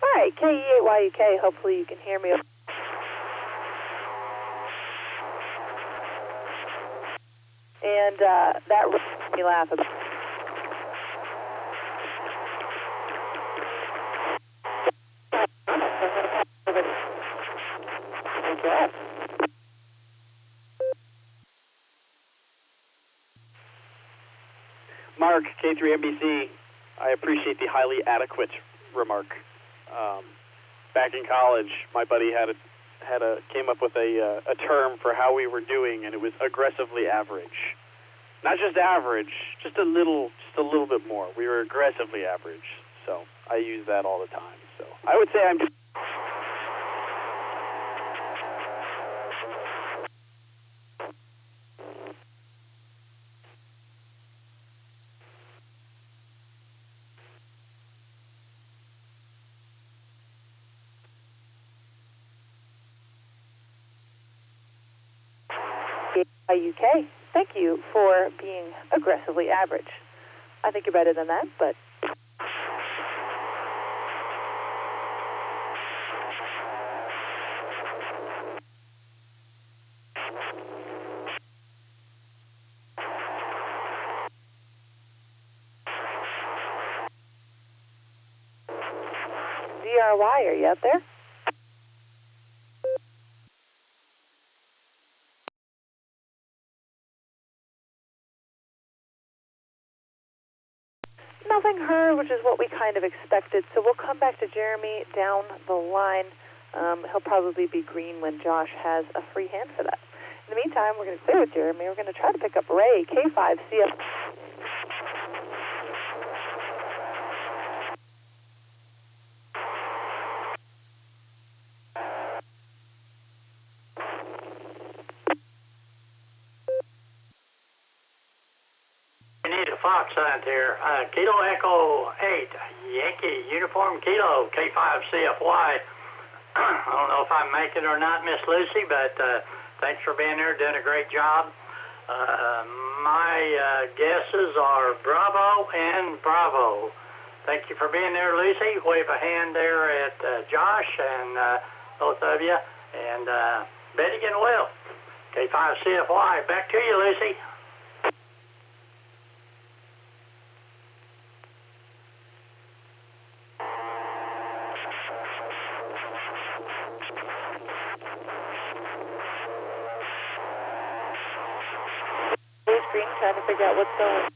All right, KE8YUK, hopefully you can hear me. And that made me laugh a bit. Mark, K3MBC, I appreciate the highly adequate remark. Back in college, my buddy came up with a term for how we were doing, and it was aggressively average. Not just average, just a little bit more. We were aggressively average, so I use that all the time. So I would say I'm just UK, thank you for being aggressively average. I think you're better than that, but... WRY, are you out there? Nothing heard, which is what we kind of expected. So we'll come back to Jeremy down the line. He'll probably be green when Josh has a free hand for that. In the meantime, we're going to clear with Jeremy. We're going to try to pick up Ray, K5CF. Fox hunt here. Kilo Echo 8, Yankee Uniform Kilo, K5CFY. I don't know if I make it or not, Miss Lucy, but thanks for being here, doing a great job. My guesses are Bravo and Bravo. Thank you for being there, Lucy. Wave a hand there at Josh and both of you. And Betty and Will, K5CFY. Back to you, Lucy. Trying to figure out what's going on.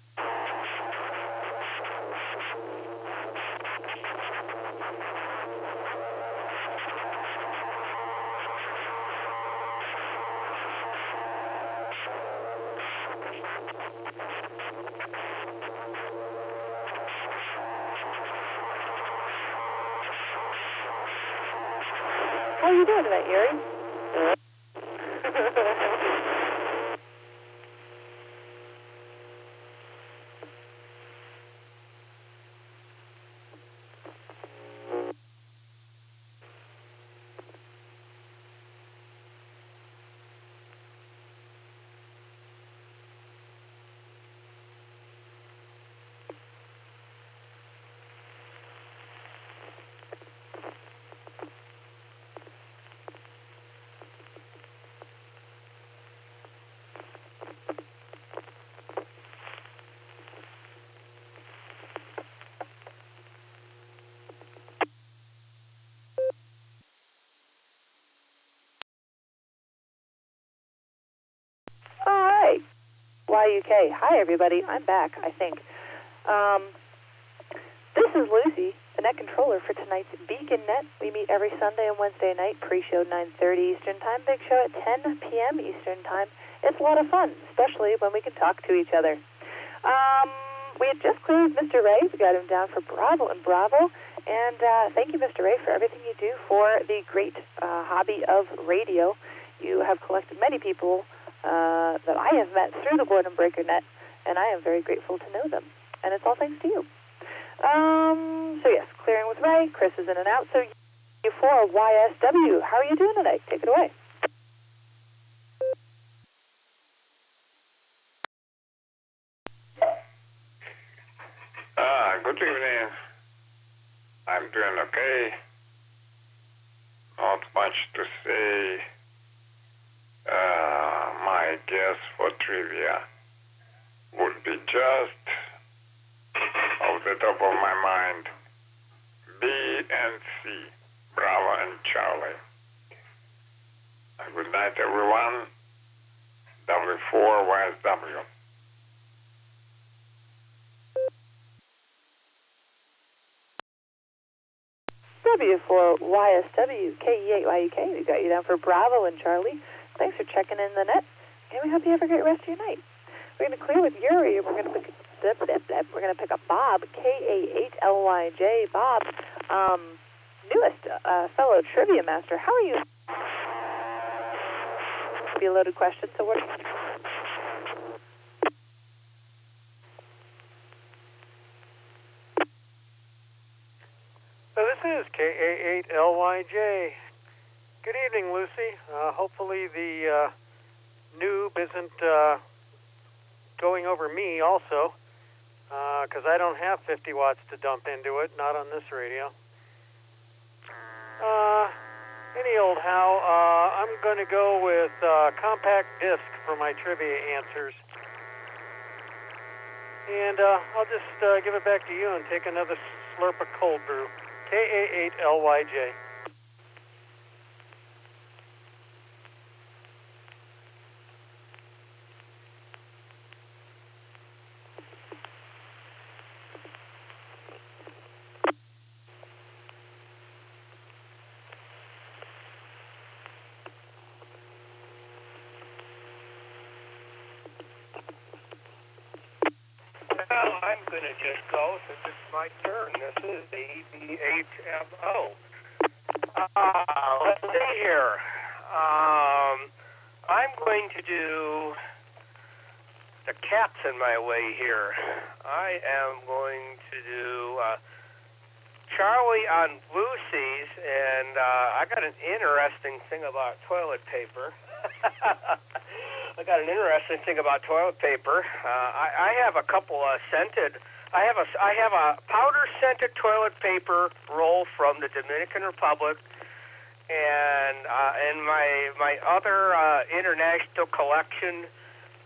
How are you doing tonight, Yuri? YUK. Hi, everybody. I'm back, I think. This is Lucy, the net controller for tonight's Beacon Net. We meet every Sunday and Wednesday night, pre-show 9:30 Eastern Time, big show at 10 p.m. Eastern Time. It's a lot of fun, especially when we can talk to each other. We had just cleared Mr. Ray. We got him down for Bravo and Bravo. And thank you, Mr. Ray, for everything you do for the great hobby of radio. You have collected many people that I have met through the Boredom Breaker Net, and I am very grateful to know them. And it's all thanks to you. So yes, clearing with Ray. Chris is in and out. So U4 YSW, how are you doing tonight? Take it away. Good evening. I'm doing okay. Not much to say. My guess for trivia would be just off the top of my mind, B and C, Bravo and Charlie. Good night, everyone. W4 YSW. W4 YSW, KE8YUK. We got you down for Bravo and Charlie. Thanks for checking in the net, and we hope you have a great rest of your night. We're going to clear with Yuri, and we're going to pick up Bob, KA8LYJ. Bob, newest fellow trivia master. How are you? Be a loaded question. So what? So this is KA8LYJ. Good evening, Lucy. Hopefully the noob isn't going over me also, because I don't have 50 watts to dump into it, not on this radio. Any old how, I'm going to go with compact disc for my trivia answers. And I'll just give it back to you and take another slurp of cold brew. KA8LYJ. Well, I'm going to just go since it's my turn. This is ABHMO. Let's see here. I'm going to do the cat's in my way here. I am going to do Charlie on Lucy's, and I got an interesting thing about toilet paper. I have a couple of scented. I have a powder scented toilet paper roll from the Dominican Republic, and my other international collection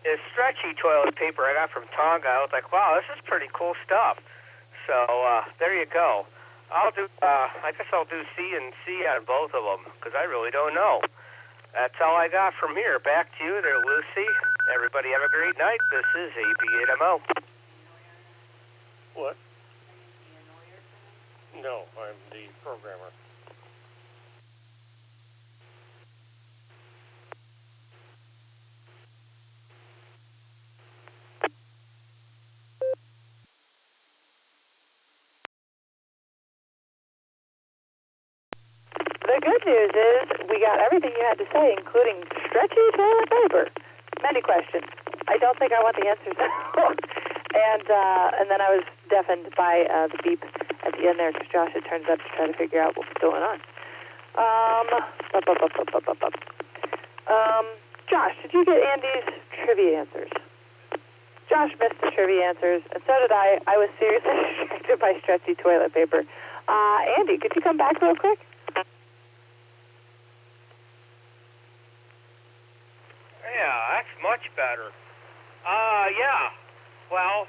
is stretchy toilet paper I got from Tonga. I was like, wow, this is pretty cool stuff. So there you go. I guess I'll do C and C on both of them because I really don't know. That's all I got from here. Back to you there, Lucy. Everybody have a great night. This is AB8MO. What? No, I'm the programmer. The good news is we got everything you had to say, including stretchy toilet paper. Many questions. I don't think I want the answers now. And then I was deafened by the beep at the end there because Josh had turned it up to try to figure out what was going on. Josh, did you get Andy's trivia answers? Josh missed the trivia answers, and so did I. I was seriously distracted by stretchy toilet paper. Andy, could you come back real quick? Yeah, that's much better. Yeah. Well,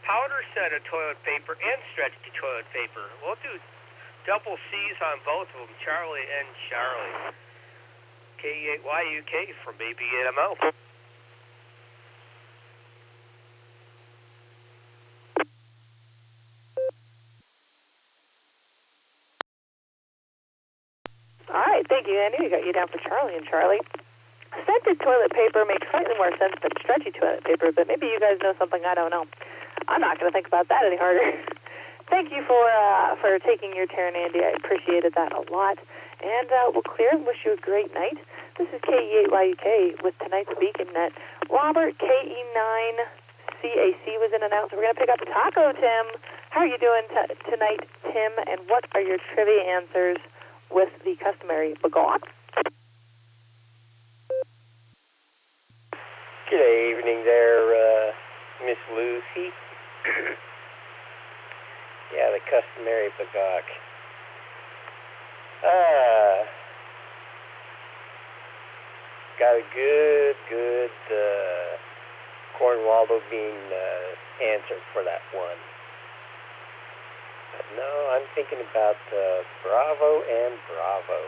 powder scented toilet paper and stretchy toilet paper. We'll do double C's on both of them, Charlie and Charlie. K8YUK from AB8MO. All right, thank you, Andy. We got you down for Charlie and Charlie. Scented toilet paper makes slightly more sense than stretchy toilet paper, but maybe you guys know something I don't know. I'm not going to think about that any harder. Thank you for taking your turn, Andy. I appreciated that a lot. And we'll clear and wish you a great night. This is KE8YUK with tonight's Beacon Net. Robert, KE9CAC was in and out, so we're going to pick up Taco Tim. How are you doing tonight, Tim? And what are your trivia answers with the customary bagawk? Good evening there, Miss Lucy. Yeah, the customary bagawk. Got a good Cornwaldo bean answer for that one. But no, I'm thinking about Bravo and Bravo.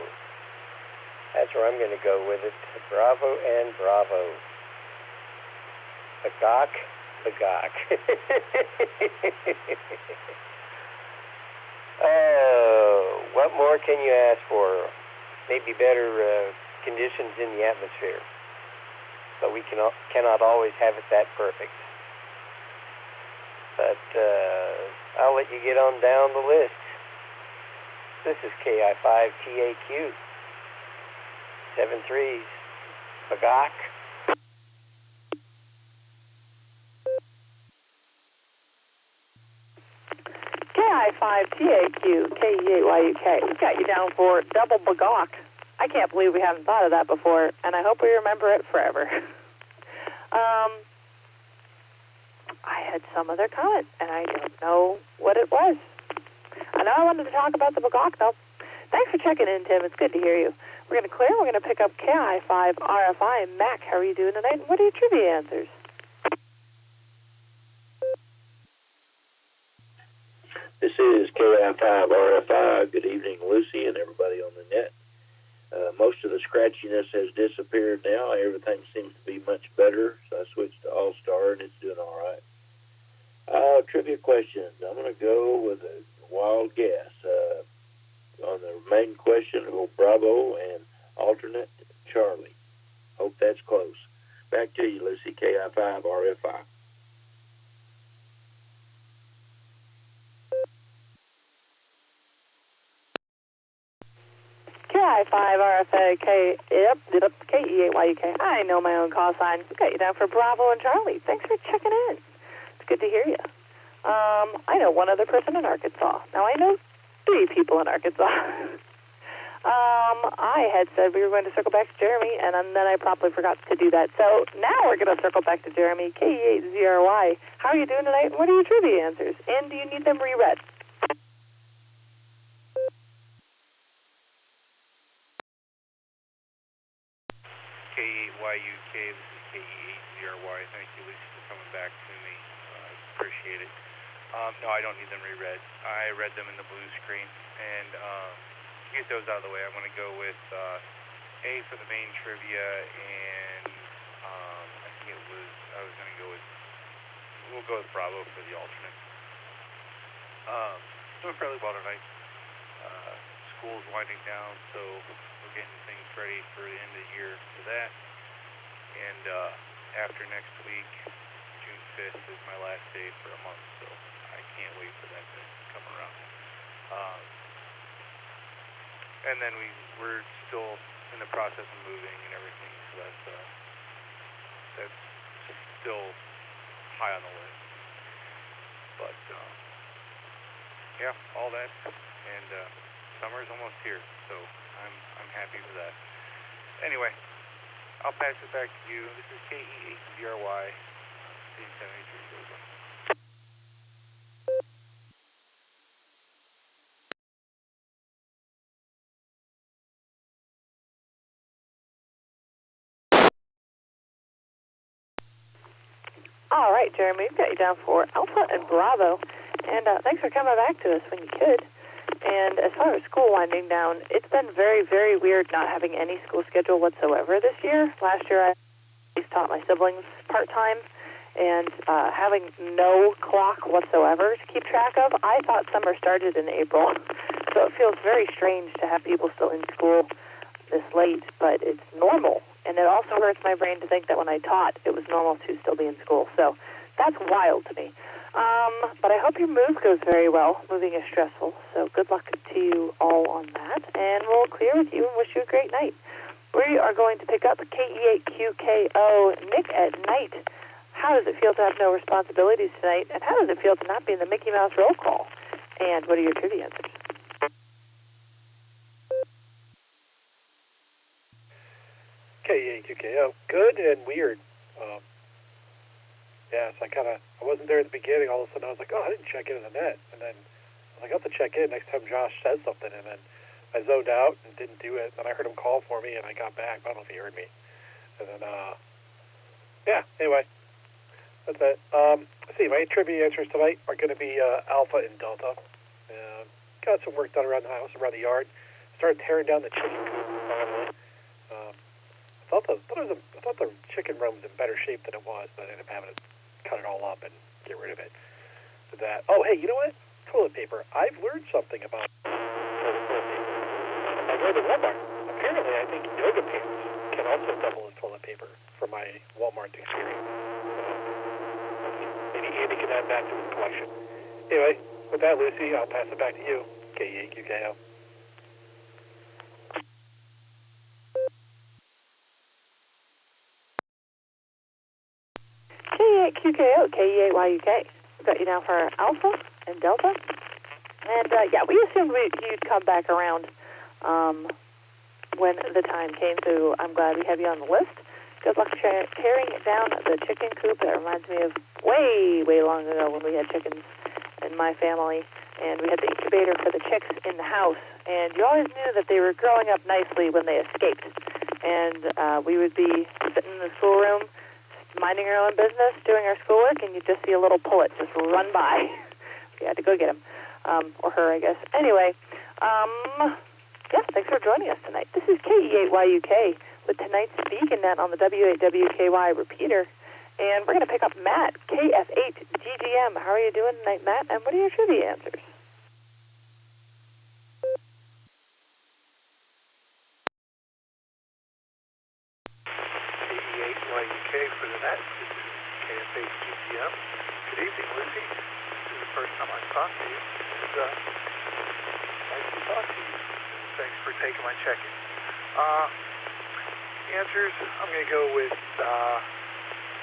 That's where I'm going to go with it. Bravo and Bravo. Bagawk. Oh, what more can you ask for? Maybe better conditions in the atmosphere. But we cannot always have it that perfect. But I'll let you get on down the list. This is KI5TAQ. 7-3s. Bagawk. KI5TAQ, KE8YUK. We've got you down for double bagawk. I can't believe we haven't thought of that before, and I hope we remember it forever. I had some other comment, and I don't know what it was. I know I wanted to talk about the bagawk, though. Thanks for checking in, Tim. It's good to hear you. We're going to clear. We're going to pick up KI5RFI. Mac, how are you doing tonight? And what are your trivia answers? This is KI5RFI. Good evening, Lucy and everybody on the net. Most of the scratchiness has disappeared now. Everything seems to be much better, so I switched to Allstar, and it's doing all right. Trivia questions. I'm going to go with a wild guess. On the main question, I'll go Bravo and alternate Charlie. Hope that's close. Back to you, Lucy, KI5RFI. KI5RFA, KE8YUK. I know my own call sign. Got you down for Bravo and Charlie. Thanks for checking in. It's good to hear you. I know one other person in Arkansas. Now I know 3 people in Arkansas. I had said we were going to circle back to Jeremy, and then I promptly forgot to do that. So now we're going to circle back to Jeremy, KE8ZRY. How are you doing tonight, and what are your trivia answers? And do you need them reread? KE8YUK, this is KE8ZRY. Thank you, Lucy, for coming back to me. I appreciate it. No, I don't need them reread. I read them in the blue screen, and to get those out of the way, I'm going to go with A for the main trivia, and I think we'll go with Bravo for the alternate. Doing fairly well tonight. School's winding down, so we're getting things ready for the end of the year for that. And after next week, June 5th is my last day for a month, so I can't wait for that to come around. And then we're still in the process of moving and everything, so that's still high on the list. But yeah, all that, and summer's almost here, so I'm happy with that. Anyway, I'll pass it back to you. This is KE8ZRY, Station 783. All right, Jeremy, we've got you down for Alpha and Bravo, and thanks for coming back to us when you could. And as far as school winding down, it's been very, very weird not having any school schedule whatsoever this year. Last year, I taught my siblings part-time, and having no clock whatsoever to keep track of. I thought summer started in April, so it feels very strange to have people still in school this late, but it's normal. And it also hurts my brain to think that when I taught, it was normal to still be in school. So that's wild to me. But I hope your move goes very well. Moving is stressful, so good luck to you all on that. And we'll clear with you and wish you a great night. We are going to pick up KE8QKO, Nick at night. How does it feel to have no responsibilities tonight? And how does it feel to not be in the Mickey Mouse roll call? And what are your trivia answers? KE8QKO, good and weird. Yeah, so I wasn't there at the beginning. All of a sudden, I was like, oh, I didn't check in the net. And then I was like, I'll have to check in next time Josh says something. And then I zoned out and didn't do it. Then I heard him call for me, and I got back. I don't know if he heard me. And then, yeah, anyway, that's it. Let's see, my trivia answers tonight are going to be Alpha and Delta. Got some work done around the house, around the yard. Started tearing down the chicken coop finally. I thought the chicken run was in better shape than it was, but I ended up having to cut it all up and get rid of it. With that. Oh, hey, you know what? Toilet paper. I've learned something about toilet paper. I read at Walmart. Apparently, I think yoga pants can also double as toilet paper from my Walmart experience. Maybe Andy can add that to his collection. Anyway, with that, Lucy, I'll pass it back to you. KE8QKO. KE8QKO, KE8YUK. We've got you down for Alpha and Delta. And, yeah, we assumed you'd come back around when the time came, so I'm glad we have you on the list. Good luck tearing down the chicken coop. That reminds me of way, way long ago when we had chickens in my family, and we had the incubator for the chicks in the house, and you always knew that they were growing up nicely when they escaped. And we would be sitting in the schoolroom, minding our own business, doing our schoolwork, and you'd just see a little pullet just run by. We had to go get him. or her, I guess. Anyway, yeah, thanks for joining us tonight. This is KE8YUK with tonight's BeaconNet on the W8WKY repeater. And we're going to pick up Matt, KF8GGM. How are you doing tonight, Matt? And what are your trivia answers? KE8YUK for the net. This is KF8GGM. Good evening, Lucy. This is the first time I've talked to you. It's nice to talk to you. Thanks for taking my check-in. Answers, I'm going to go with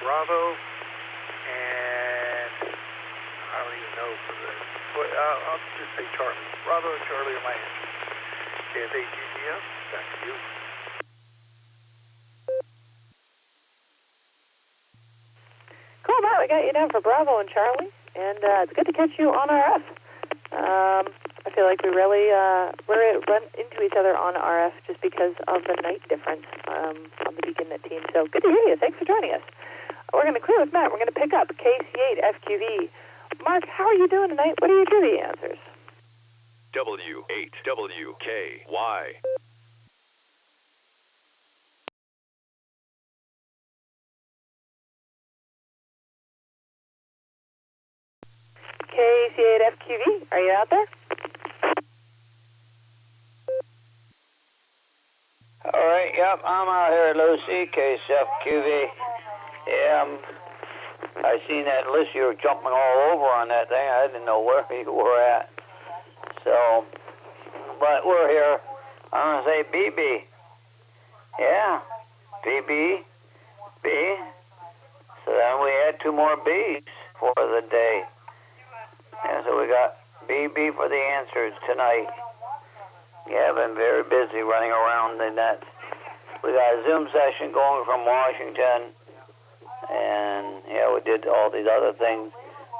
Bravo, and I don't even know for the, I'll just say Charlie. Bravo and Charlie are my answers. KF8GGM, back to you. Cool, Matt, we got you down for Bravo and Charlie, and it's good to catch you on RF. I feel like we really run into each other on RF just because of the night difference on the BeaconNet team. So good to hear you. Thanks for joining us. We're going to clear with Matt. We're going to pick up KC8FQV. Mark, how are you doing tonight? What are your trivia answers? W8WKY. KC8FQV, are you out there? All right, yep, I'm out here, Lucy, KCFQV. Yeah, I seen that list you were jumping all over on that thing. I didn't know where you were at. So, but we're here. I'm going to say BB. Yeah, BB, B. So then we had two more Bs for the day. And so we got BB for the answers tonight. Yeah, I've been very busy running around the net. We got a Zoom session going from Washington, and yeah, we did all these other things.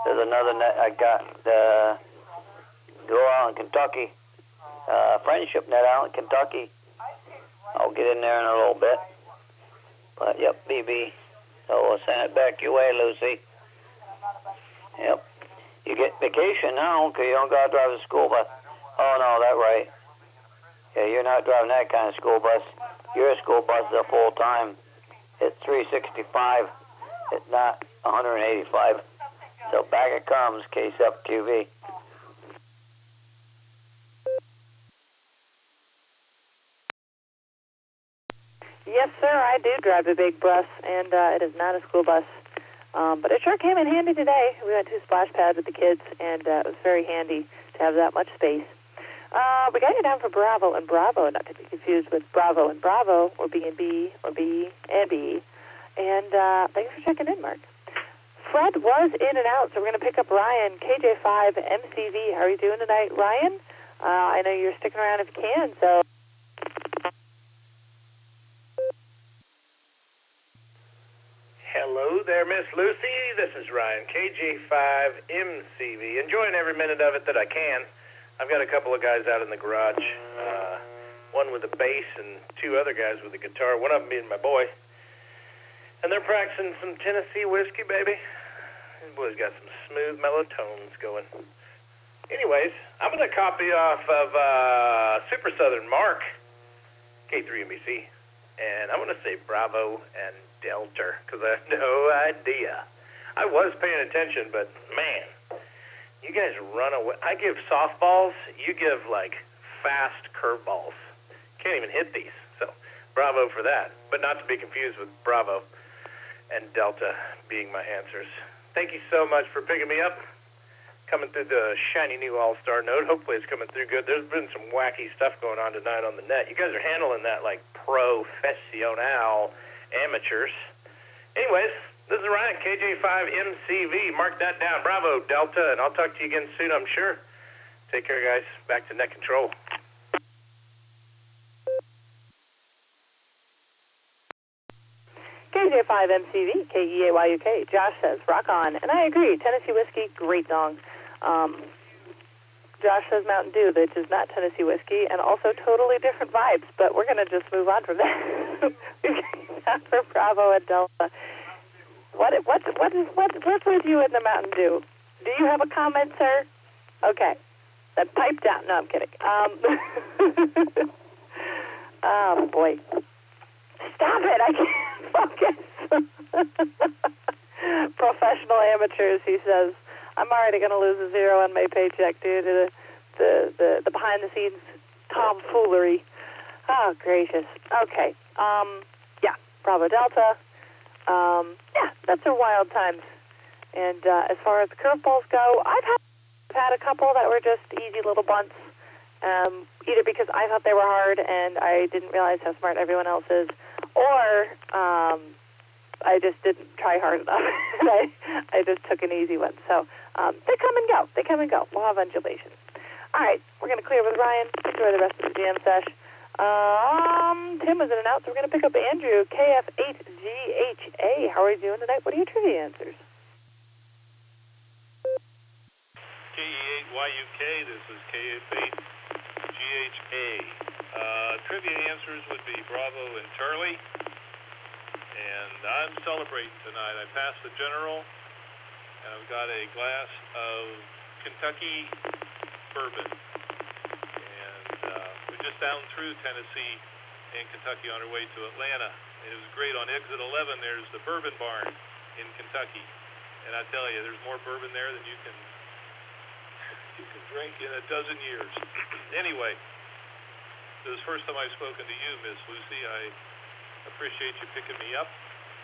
There's another net I got, go out in Kentucky, friendship net out in Kentucky. I'll get in there in a little bit. But yep, BB. So we'll send it back your way, Lucy. Yep. You get vacation now because you don't got to drive a school bus. Oh, no, that's right. Yeah, you're not driving that kind of school bus. Your school bus is a full-time. It's 365. It's not 185. So back it comes, KCFQV. Yes, sir, I do drive a big bus, and it is not a school bus. But it sure came in handy today. We went to a splash pad with the kids, and it was very handy to have that much space. We got you down for Bravo and Bravo, not to be confused with Bravo and Bravo, or B and B, or B and B. And thanks for checking in, Mark. Fred was in and out, so we're going to pick up Ryan, KJ5MCV. How are you doing tonight, Ryan? I know you're sticking around if you can, so... Hello there, Miss Lucy. This is Ryan, KJ5MCV. Enjoying every minute of it that I can. I've got a couple of guys out in the garage, one with a bass and two other guys with a guitar, one of them being my boy. And they're practicing some Tennessee whiskey, baby. This boy's got some smooth, mellow tones going. Anyways, I'm going to copy off of Super Southern Mark, K3NBC. And I'm going to say Bravo and Delta, because I have no idea. I was paying attention, but man, you guys run away. I give softballs, you give like fast curveballs. Can't even hit these. So Bravo for that, but not to be confused with Bravo and Delta being my answers. Thank you so much for picking me up. Coming through the shiny new Allstar Node. Hopefully it's coming through good. There's been some wacky stuff going on tonight on the net. You guys are handling that like professional amateurs. Anyways, this is Ryan, KJ5MCV. Mark that down. Bravo, Delta, and I'll talk to you again soon, I'm sure. Take care, guys. Back to net control. KJ5MCV, KEAYUK. Josh says, rock on. And I agree. Tennessee Whiskey, great song. Josh says Mountain Dew, which is not Tennessee Whiskey, and also totally different vibes. But we're going to just move on from that. For Bravo and Delta. What's with you in the Mountain Dew? Do you have a comment, sir? Okay. That piped out. No, I'm kidding. Oh, boy. Stop it. I can't focus. Professional amateurs, he says. I'm already going to lose a zero on my paycheck due to the behind-the-scenes tomfoolery. Oh, gracious. Okay. Yeah, Bravo Delta. Yeah, that's our wild times. And as far as the curveballs go, I've had a couple that were just easy little bunts, either because I thought they were hard and I didn't realize how smart everyone else is, or I just didn't try hard enough. And I just took an easy one. So they come and go. They come and go. We'll have undulations. All right, we're going to clear with Ryan. Enjoy the rest of the jam sesh. Tim was in and out, so we're going to pick up Andrew, KF8GHA. How are you doing tonight? What are your trivia answers? KE8YUK, this is KF8GHA. Trivia answers would be Bravo and Charlie. And I'm celebrating tonight. I passed the general, and I've got a glass of Kentucky bourbon. And we're just down through Tennessee and Kentucky on our way to Atlanta. And it was great. On exit 11, there's the Bourbon Barn in Kentucky. And I tell you, there's more bourbon there than you can drink in a dozen years. Anyway, this is the first time I've spoken to you, Miss Lucy. I appreciate you picking me up.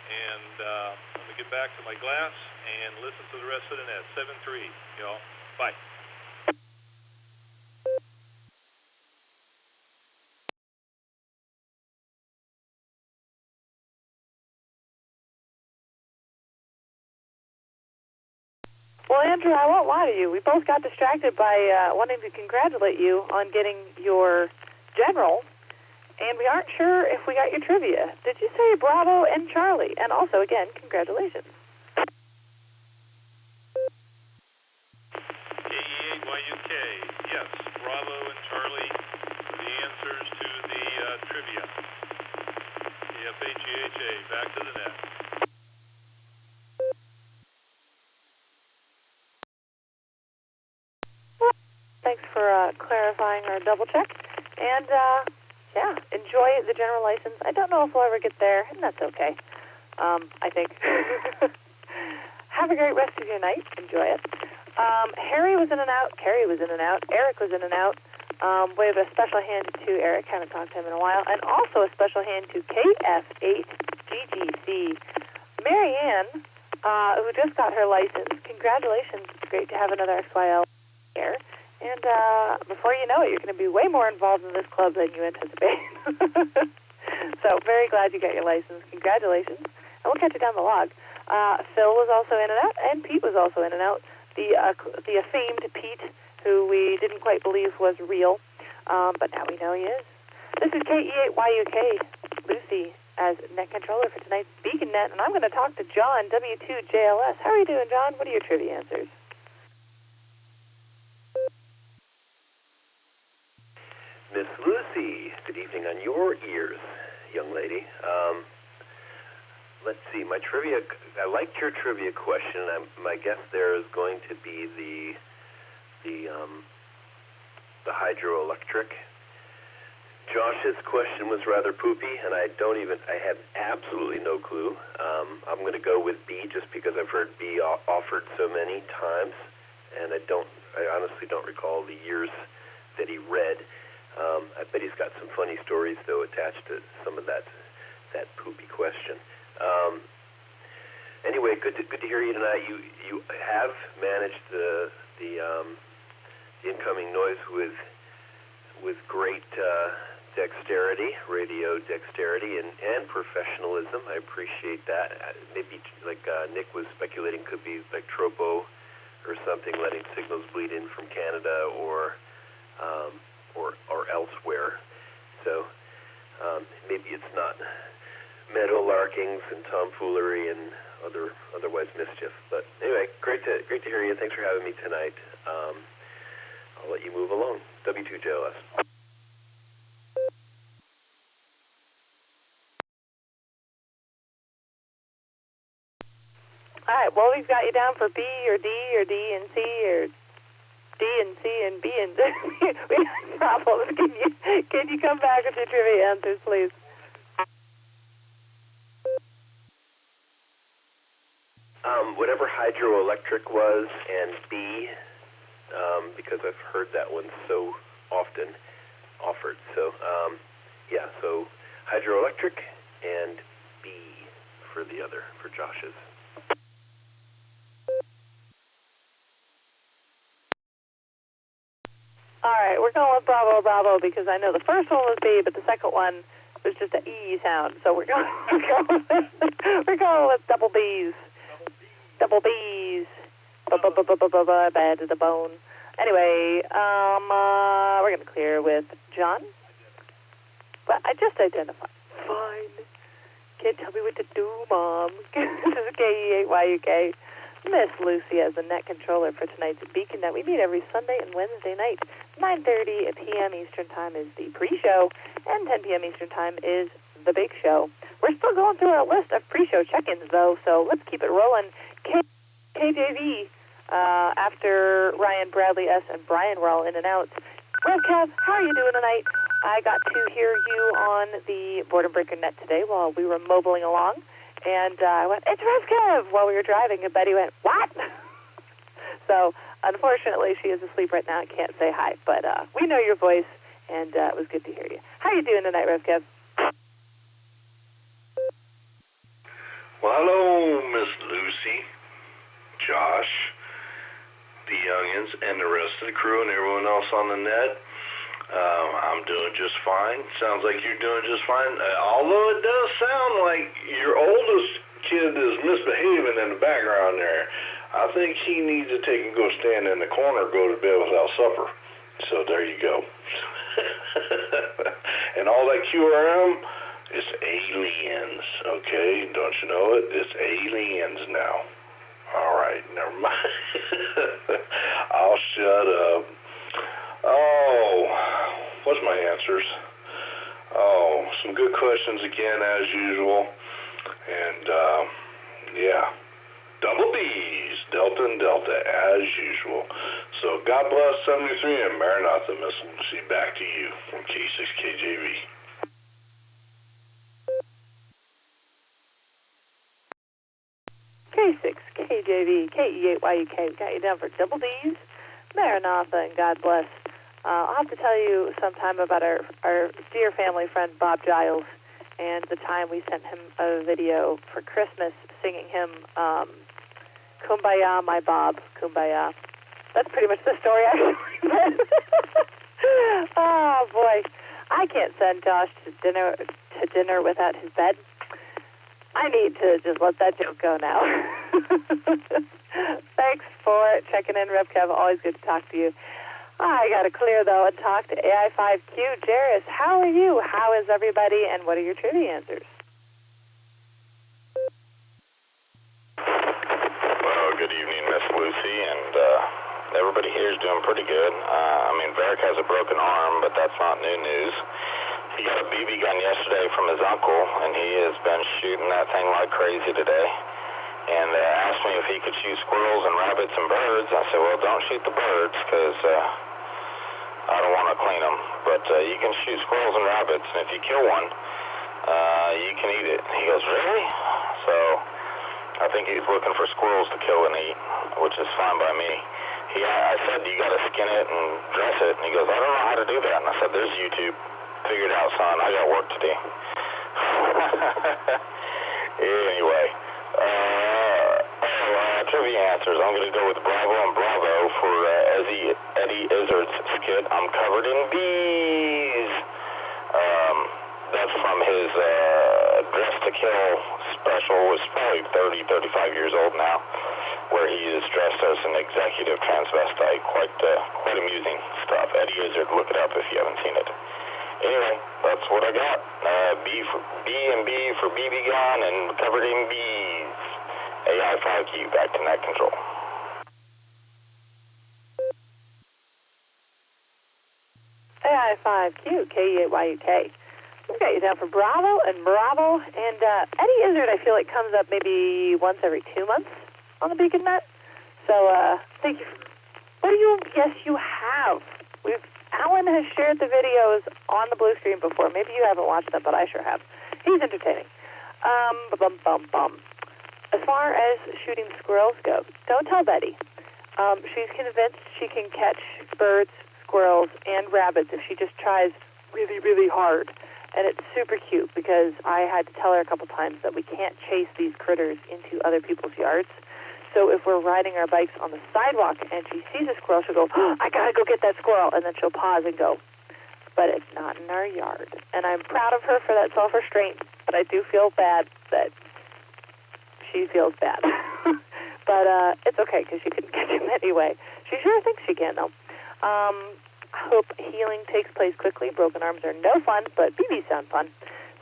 And I'm going to get back to my glass and listen to the rest of the net. 7-3, y'all. Bye. Well, Andrew, I won't lie to you. We both got distracted by wanting to congratulate you on getting your general, and we aren't sure if we got your trivia. Did you say Bravo and Charlie? And also, again, congratulations. KE8YUK, yes, Bravo and Charlie for the answers to the trivia. KF8GHA, back to the net. Thanks for clarifying our double check. And, yeah, enjoy the general license. I don't know if we'll ever get there, and that's okay, I think. Have a great rest of your night. Enjoy it. Harry was in and out. Carrie was in and out. Eric was in and out. We have a special hand to Eric. Haven't talked to him in a while. And also a special hand to KF8GGC. Marianne, who just got her license. Congratulations. It's great to have another XYL here. And before you know it, you're going to be way more involved in this club than you anticipate. So very glad you got your license. Congratulations. And we'll catch you down the log. Phil was also in and out, and Pete was also in and out. The famed Pete, who we didn't quite believe was real, but now we know he is. This is KE8YUK, Lucy, as net controller for tonight's Beacon Net, and I'm going to talk to John, W2JLS. How are you doing, John? What are your trivia answers? Miss Lucy, good evening on your ears, young lady. Let's see, my trivia, I liked your trivia question. My guess there is going to be the hydroelectric. Josh's question was rather poopy, and I have absolutely no clue. I'm going to go with B just because I've heard B offered so many times, and I honestly don't recall the years that he read. I bet he's got some funny stories, though, attached to some of that poopy question. Anyway, good to hear you tonight. You have managed the incoming noise with great dexterity, radio dexterity, and professionalism. I appreciate that. Maybe like Nick was speculating, could be like tropo or something, letting signals bleed in from Canada or elsewhere. So maybe it's not meadowlarkings and tomfoolery and otherwise mischief. But anyway, great to hear you. Thanks for having me tonight. I'll let you move along. W2JLS. All right, well, we've got you down for B or D or D and C or D and C and B and D. We have problems. Can you come back with your trivia answers, please? Whatever hydroelectric was, and B, because I've heard that one so often offered. So, yeah, so hydroelectric and B for the other, for Josh's. All right, we're going with Bravo, Bravo, because I know the first one was B, but the second one was just an E sound. So we're going with double B's. Double B's. Bad to the bone. Anyway, we're going to clear with John. But I just identified. Fine. Can't tell me what to do, Mom. This is KE8YUK. Miss Lucy as the net controller for tonight's Beacon Net. We meet every Sunday and Wednesday night. 9:30 p.m. Eastern Time is the pre-show, and 10 p.m. Eastern Time is the big show. We're still going through our list of pre-show check-ins, though, so let's keep it rolling. KJV, after Ryan, Bradley, S., and Brian were all in and out. Kev, how are you doing tonight? I got to hear you on the Boredom Breaker Net today while we were mobiling along. And I went, it's Kev, while we were driving, and Betty went, what? So, unfortunately, she is asleep right now and can't say hi. But we know your voice, and it was good to hear you. How are you doing tonight, Kev? Well, hello, Miss Lucy, Josh, the youngins, and the rest of the crew, and everyone else on the net. I'm doing just fine. Sounds like you're doing just fine. Although it does sound like your oldest kid is misbehaving in the background there. I think he needs to take and go stand in the corner, go to bed without supper. So there you go. And all that QRM is aliens, okay? Don't you know it? It's aliens now. All right, never mind. I'll shut up. Oh, what's my answers? Oh, some good questions again, as usual. And, yeah, double B's, Delta and Delta, as usual. So, God bless 73 and Maranatha, Miss Lucy. Back to you from K6KJV. K6KJV, KE8YUK. Got you down for double D's, Maranatha, and God bless. I'll have to tell you sometime about our dear family friend Bob Giles and the time we sent him a video for Christmas singing him Kumbaya, My Bob, Kumbaya. That's pretty much the story I read. Oh, boy. I can't send Josh to dinner without his bed. I need to just let that joke go now. Thanks for checking in, Kev. Always good to talk to you. I got to clear, though, and talk to AI5Q. Jairus, how are you? How is everybody, and what are your trivia answers? Well, good evening, Miss Lucy, and everybody here is doing pretty good. Varric has a broken arm, but that's not new news. He got a BB gun yesterday from his uncle, and he has been shooting that thing like crazy today. And they asked me if he could shoot squirrels and rabbits and birds. I said, well, don't shoot the birds, because I don't want to clean them. But you can shoot squirrels and rabbits, and if you kill one, you can eat it. He goes, really? So I think he's looking for squirrels to kill and eat, which is fine by me. I said, you got to skin it and dress it. And he goes, I don't know how to do that. And I said, there's YouTube. Figure it out, son. I got work to do. Anyway, trivia answers. I'm going to go with Bravo and Bravo for Eddie Izzard's skit, I'm Covered in Bees. That's from his Dress to Kill special. It's probably 30, 35 years old now, where he is dressed as an executive transvestite. Quite amusing stuff. Eddie Izzard, look it up if you haven't seen it. Anyway, that's what I got. B and B for BB gun and Covered in Bees. AI5Q, back to net control. AI5Q, KE8YUK. We've got you down for Bravo and Bravo. And Eddie Izzard, I feel like, comes up maybe once every 2 months on the Beacon Net. So thank you What do you? Yes, you have. Alan has shared the videos on the blue screen before. Maybe you haven't watched them, but I sure have. He's entertaining. As far as shooting squirrels go, don't tell Betty. She's convinced she can catch birds, squirrels, and rabbits if she just tries really, really hard. And it's super cute because I had to tell her a couple times that we can't chase these critters into other people's yards. So if we're riding our bikes on the sidewalk and she sees a squirrel, she'll go, oh, I gotta go get that squirrel, and then she'll pause and go, but it's not in our yard. And I'm proud of her for that self-restraint, but I do feel bad that she feels bad. But it's okay because she couldn't catch him anyway. She sure thinks she can, though. Hope healing takes place quickly. Broken arms are no fun, but BBs sound fun.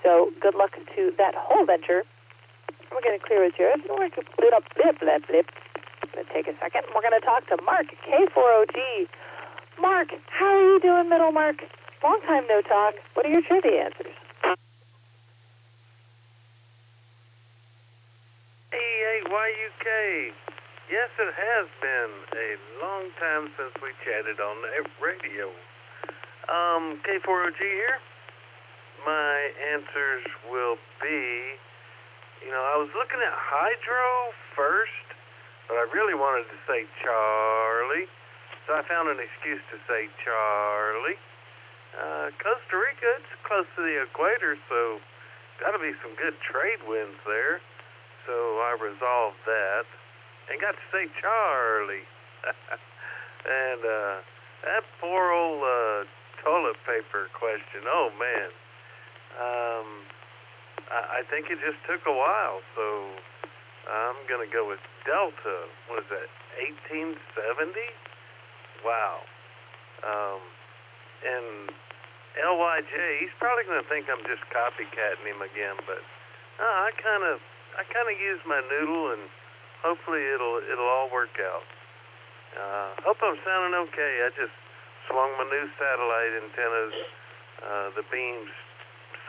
So good luck to that whole venture. We're going to clear his ears. We're going to flip up, blip. It's going to take a second. We're going to talk to Mark, K4OG. Mark, how are you doing, Middle Mark? Long time no talk. What are your trivia answers? YUK. Yes, it has been a long time since we chatted on the radio. K4OG here. My answers will be, I was looking at hydro first, but I really wanted to say Charlie, so I found an excuse to say Charlie. Costa Rica, it's close to the equator, so got to be some good trade winds there. So I resolved that and got to say Charlie. And that poor old toilet paper question, oh man. I think it just took a while, so I'm going to go with Delta. What is that, 1870? Wow. And LYJ, he's probably going to think I'm just copycatting him again, but I kind of use my noodle, and hopefully it'll all work out. Hope I'm sounding okay. I just swung my new satellite antennas, the beams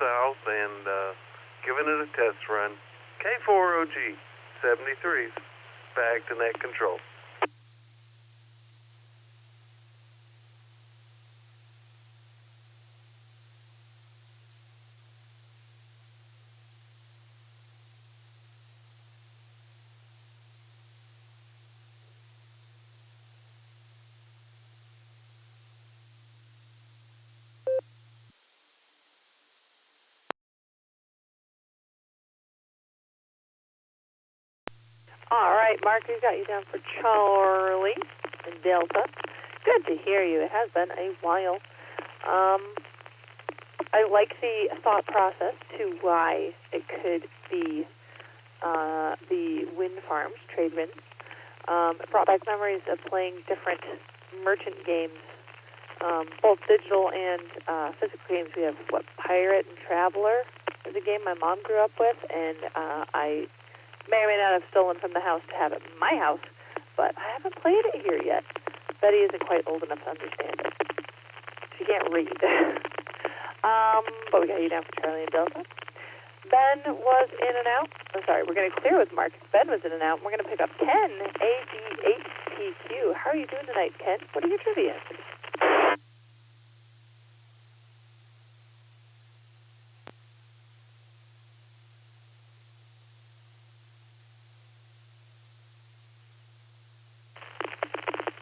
south, and giving it a test run. K4OG 73's back to net control. All right, Mark, we've got you down for Charlie and Delta. Good to hear you. It has been a while. I like the thought process to why it could be the wind farms, trade winds. It brought back memories of playing different merchant games, both digital and physical games. We have, Pirate and Traveler is a game my mom grew up with, and I may or may not have stolen from the house to have it in my house, but I haven't played it here yet. Betty isn't quite old enough to understand it. She can't read. But we got you down for Charlie and Delta. Ben was in and out. I'm sorry, we're going to clear with Mark. Ben was in and out. We're going to pick up Ken, ADHTQ. How are you doing tonight, Ken? What are your trivia answers?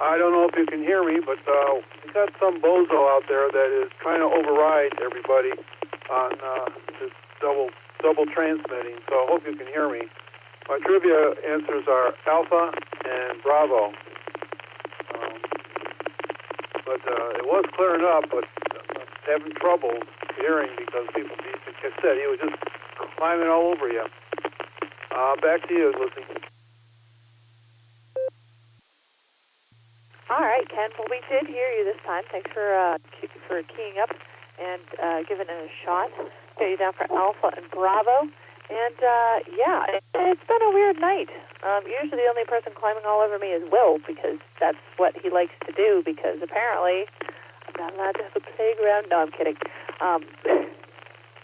I don't know if you can hear me, but we got some bozo out there that is trying to override everybody on this double transmitting, so I hope you can hear me. My trivia answers are Alpha and Bravo. But it was clearing up, but having trouble hearing because people, like I said, he was just climbing all over you. Back to you, Lucy. All right, Ken. Well, we did hear you this time. Thanks for keying up and giving it a shot. Got you down for Alpha and Bravo. And, yeah, it's been a weird night. Usually the only person climbing all over me is Will because that's what he likes to do because apparently I'm not allowed to have a playground. No, I'm kidding.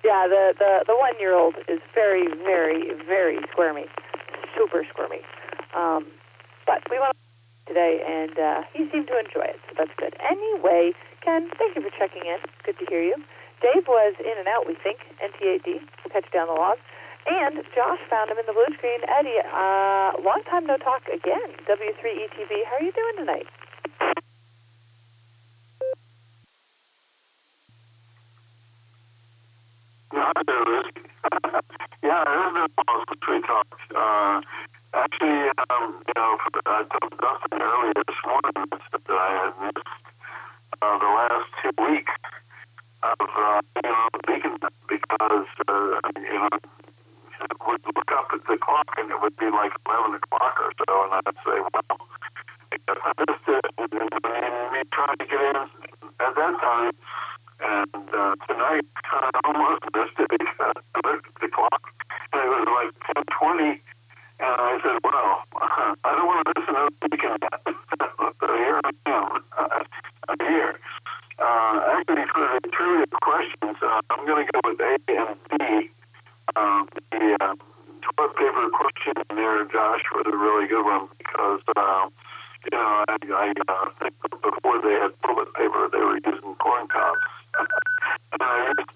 Yeah, the 1-year-old is very, very, very squirmy. Super squirmy. But we want to today, and he seemed to enjoy it, so that's good. Anyway, Ken, thank you for checking in. Good to hear you. Dave was in and out, we think. NTAD. We'll catch you down the log. And Josh found him in the blue screen. Eddie, long time no talk again. W3ETV, how are you doing tonight? Yeah, I do, Liz. Yeah, it has been a while since we talked. Actually, I told Dustin earlier this morning that I had missed the last 2 weeks of being on the Beacon because, we'd look up at the clock and it would be like 11 o'clock or so, and I'd say, well, I guess I missed it. And then me trying to get in at that time, and tonight I almost missed it because I looked at the clock and it was like 10:20, and I said, well, I don't want to miss another weekend. So here I am. I'm here. Actually, for the trivia questions, I'm going to go with A and B. The toilet paper question there, Josh, was a really good one because, I think before they had toilet paper, they were using corn cobs. And I used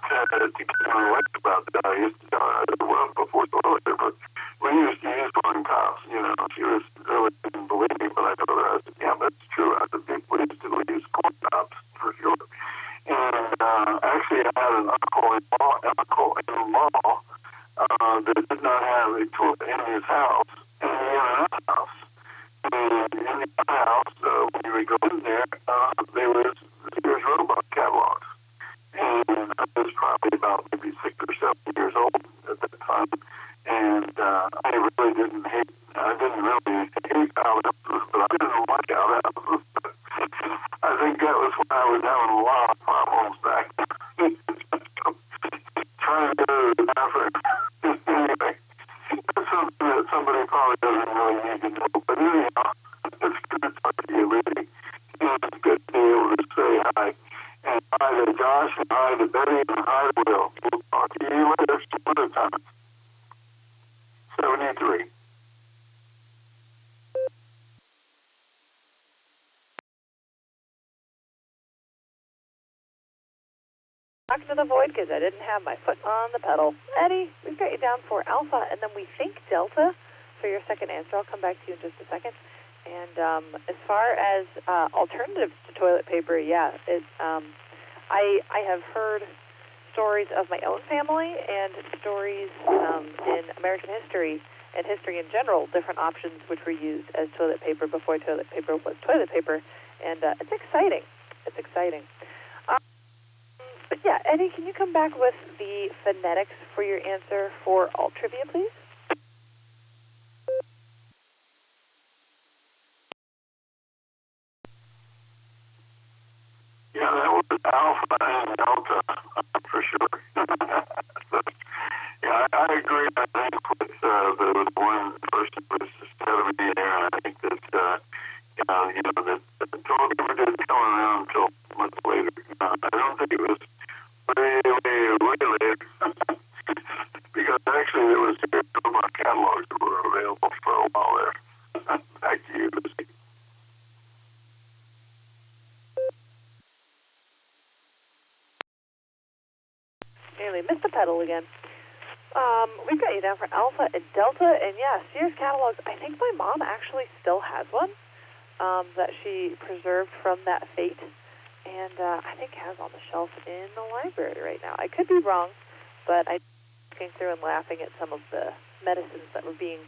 to get my wife about that. I used to tell her, well, before toilet paper, we used to use corn cobs. She was really didn't believe me, but I told her, I said, yeah, that's true. I said, we used to use corn cobs for sure. And actually, I had an uncle-in-law that did not have a toilet in his house, and he had an house. And in the house, when you would go in there, there was Sears Roebuck catalogs. And I was probably about maybe 6 or 7 years old at that time. And I really didn't hate outhouses, but I didn't like outhouses. I think that was when I was having a lot of problems back then. Trying to go to the bathroom. Anyway, that's something that somebody probably doesn't really need to know. But anyhow, it's good to talk to you, Lizzie. And it's good to be able to say hi. And hi to Josh, and hi to Betty, and hi to Will. We'll talk to you later some other time. 73. Talking to the void because I didn't have my foot on the pedal. Eddie, we've got you down for Alpha, and then we think Delta for your second answer. I'll come back to you in just a second. And as far as alternatives to toilet paper, yeah, I have heard stories of my own family and stories in American history and history in general, different options which were used as toilet paper before toilet paper was toilet paper, and it's exciting. It's exciting. But yeah, Eddie, can you come back with the phonetics for your answer for alt trivia, please? Yeah, that was Alpha and Delta, for sure. Yeah, I agree. I think with there was one person who was 70 there, and I think that, that the toilet paper didn't come around until much later. I don't think it was way later. Because actually there was Sears Roebuck catalogs that were available for a while there. Back to you, Lucy. Nearly missed the pedal again. We've got you down for Alpha and Delta, and yeah, Sears catalogs. I think my mom actually still has one that she preserved from that fate, and I think has on the shelf in the library right now. I could be wrong, but I came through and laughing at some of the medicines that were being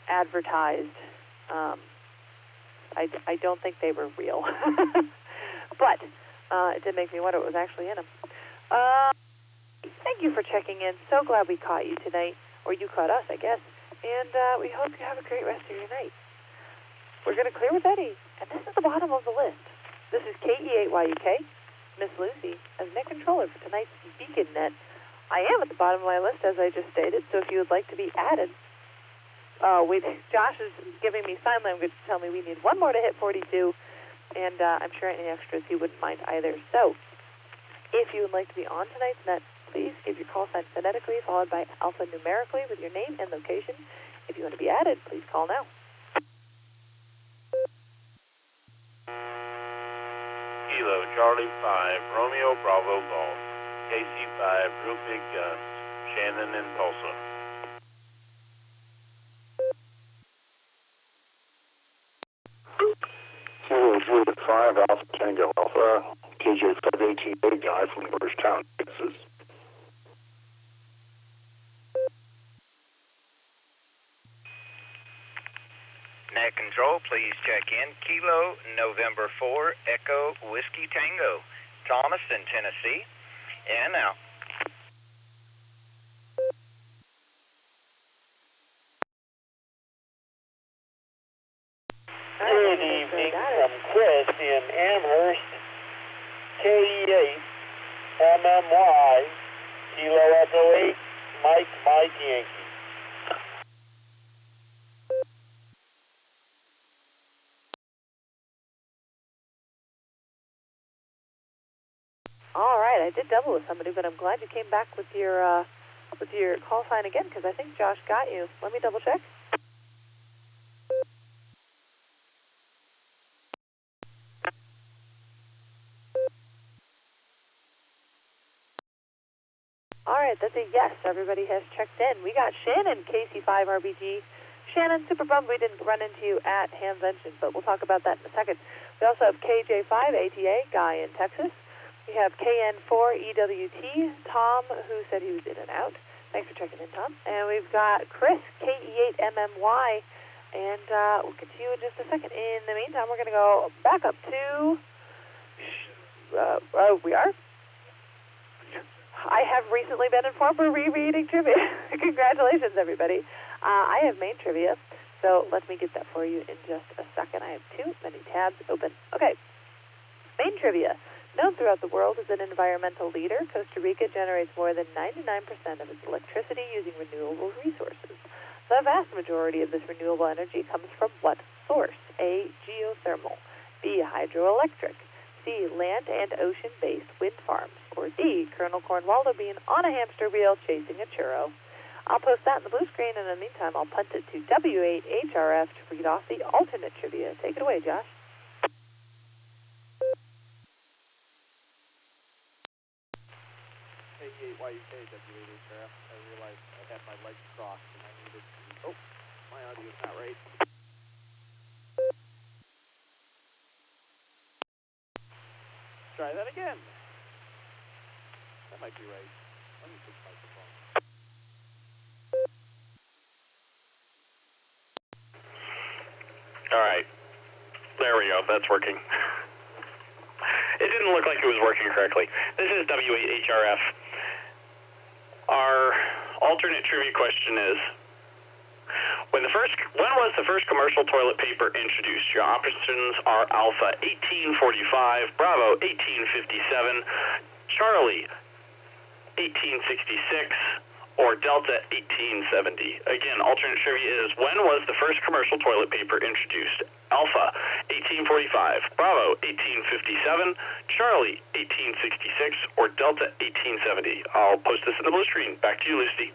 advertised. I don't think they were real, but it did make me wonder what was actually in them. Thank you for checking in. So glad we caught you tonight, or you caught us, I guess. And we hope you have a great rest of your night. We're going to clear with Eddie, and this is the bottom of the list. This is KE8YUK, Miss Lucy, as net controller for tonight's Beacon Net. I am at the bottom of my list, as I just stated, so if you would like to be added, Josh is giving me sign language to tell me we need one more to hit 42, and I'm sure any extras he wouldn't mind either. So, if you would like to be on tonight's net, please give your call sign phonetically followed by alpha numerically with your name and location. If you want to be added, please call now. Charlie 5, Romeo Bravo Golf, KC5, Real Big Guns, Shannon in Tulsa. Kilo 5 Alpha Tango Alpha, KJ5 ATA guy from Georgetown, Texas. Net Control, please check in. Kilo November 4 Echo Whiskey Tango, Thomaston, Tennessee. In and out. Good evening from Chris in Amherst, KE8 MMY, Kilo Echo 8, Mike Yankee. All right, I did double with somebody, but I'm glad you came back with your call sign again, because I think Josh got you. Let me double check. All right, that's a yes. Everybody has checked in. We got Shannon, KC5 RBG. Shannon, super bummed we didn't run into you at Hamvention, but we'll talk about that in a second. We also have KJ5 ATA, Guy in Texas. We have KN4EWT, Tom, who said he was in and out. Thanks for checking in, Tom. And we've got Chris, KE8MMY, and we'll get to you in just a second. In the meantime, we're going to go back up to... we are? I have recently been informed we're rereading trivia. Congratulations, everybody. I have main trivia, so let me get that for you in just a second. I have too many tabs open. Okay, main trivia. Known throughout the world as an environmental leader, Costa Rica generates more than 99% of its electricity using renewable resources. The vast majority of this renewable energy comes from what source? A, geothermal, B, hydroelectric, C, land and ocean-based wind farms, or D, Colonel Cornwaldo being on a hamster wheel chasing a churro. I'll post that in the blue screen, and in the meantime, I'll punt it to W8HRF to read off the alternate trivia. Take it away, Josh. YUK W8HRF. I realized I had my legs crossed and I needed to... Oh, my audio's not right. Try that again. That might be right. Let me switch microphone. All right. There we go. That's working. It didn't look like it was working correctly. This is W8HRF. Our alternate trivia question is, when was the first commercial toilet paper introduced? Your options are Alpha 1845, Bravo 1857, Charlie 1866, or Delta 1870. Again, alternate trivia is, when was the first commercial toilet paper introduced? Alpha 1845, Bravo 1857, Charlie 1866, or Delta 1870. I'll post this in the blue screen. Back to you, Lucy.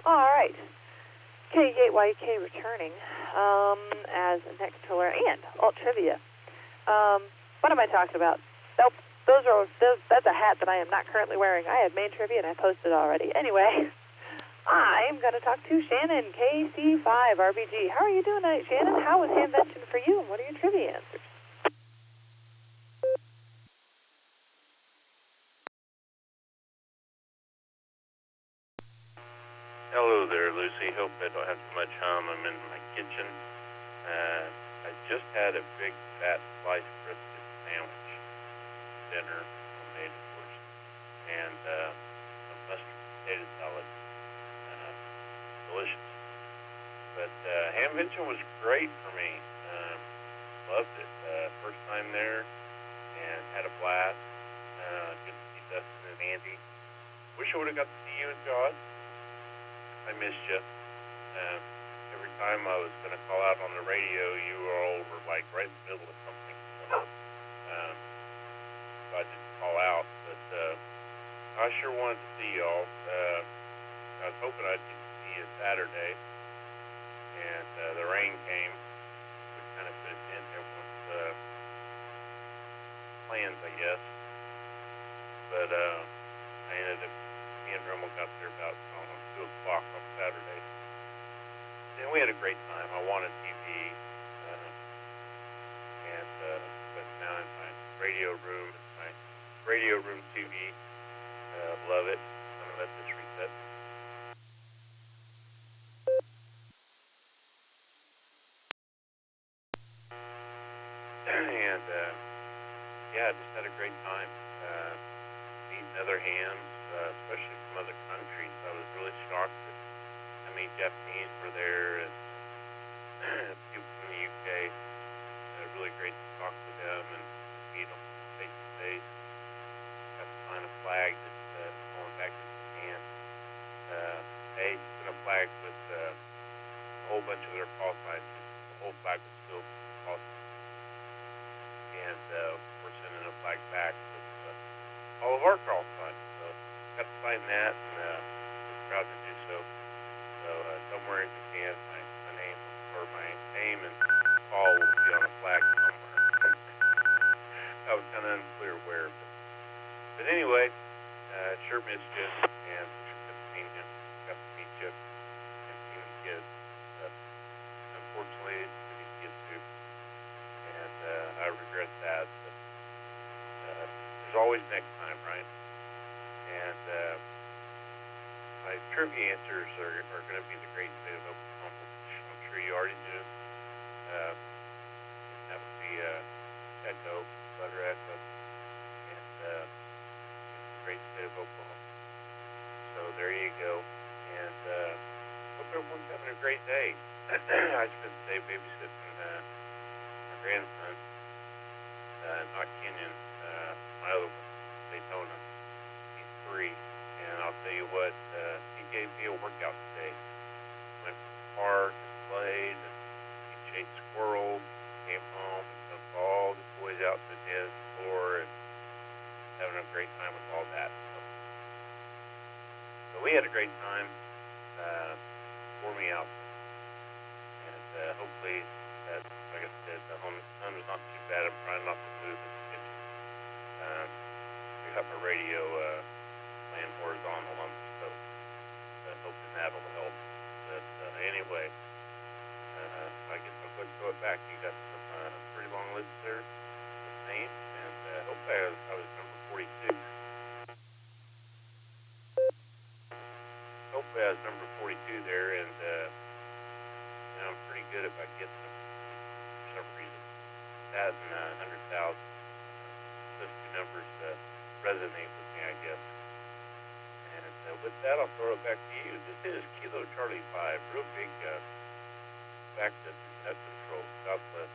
All right. K8YK returning as next controller and alt trivia. What am I talking about? Nope. That's a hat that I am not currently wearing. I have main trivia and I posted already. Anyway, I'm going to talk to Shannon, KC5 RBG. How are you doing tonight, Shannon? How was Hamvention for you, and what are your trivia answers? Hello there, Lucy. Hope I don't have too much hum. I'm in my kitchen. I just had a big fat sliced brisket sandwich, dinner, homemade of course, and some mustard potato salad. Delicious. But Hamvention was great for me. Loved it. First time there, and had a blast. Good to see Dustin and Andy. Wish I would have got to see you and Josh. I missed you. Every time I was going to call out on the radio, you were all over, like, right in the middle of something. So I didn't call out, but I sure wanted to see y'all. I was hoping I'd get to see you Saturday. and the rain came, which kind of put a dent in everyone's plans, I guess. But I ended up, me and Rummel got there about, 2 o'clock on Saturday. And we had a great time. I wanted TV, but now in my radio room, it's my radio room TV. Love it. I'm going to let this reset. And, yeah, just had a great time. Meeting other hams, especially from other countries. I was really shocked at how many Japanese were there, and people from the UK. Really great to talk to them and meet them face to face. Got to sign a flag that's going back to Japan. They sent a flag with a whole bunch of their call signs. The whole flag was still call signs. And we're sending a flag back with all of our call signs. So got to sign that, and was proud to do so. So somewhere in Japan, my name and call will be on a flag somewhere. I was kind of unclear where, but anyway, sure missed you, and got to meet you, and see the kids. Unfortunately, didn't get to, and I regret that. But there's always next time, right? And my trivia answers are going to be the great state of Oklahoma, which I'm sure you already knew. That would be Echo, Butter Echo, and the great state of Oklahoma. So there you go. And hope everyone's having a great day. I spent the day babysitting my grandson, not Kenyon, my other one, Daytona. He's 3, and I'll tell you what, he gave me a workout today. Went to the park and played, and chased squirrels, came home, and dumped all the toys out to the dance floor, and having a great time with all that. So we had a great time. Wore me out. And hopefully, like I said, the sun was not too bad. I'm trying not to move in the kitchen. I got my radio laying horizontal on the stove. Hoping that'll help. But anyway, I guess I'm going to throw it back. You got some pretty long list there, names, and hopefully I was number 42. Hopefully I was number 42 there, and I'm pretty good if I get some for some reason. That and 100,000. Those two numbers resonate with me, I guess. And with that, I'll throw it back to you. This is Kilo Charlie 5, real big back to net control. God bless.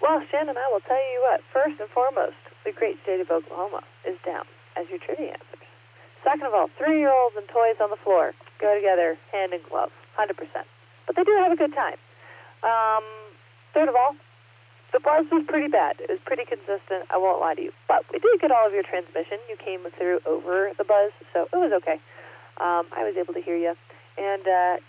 Well, Shannon, I will tell you what. First and foremost, the great state of Oklahoma is down as your trivia answers. Second of all, 3-year-olds and toys on the floor go together hand in glove, 100%. But they do have a good time. Third of all, the buzz was pretty bad. It was pretty consistent. I won't lie to you. But we did get all of your transmission. You came through over the buzz, so it was okay. I was able to hear you. And,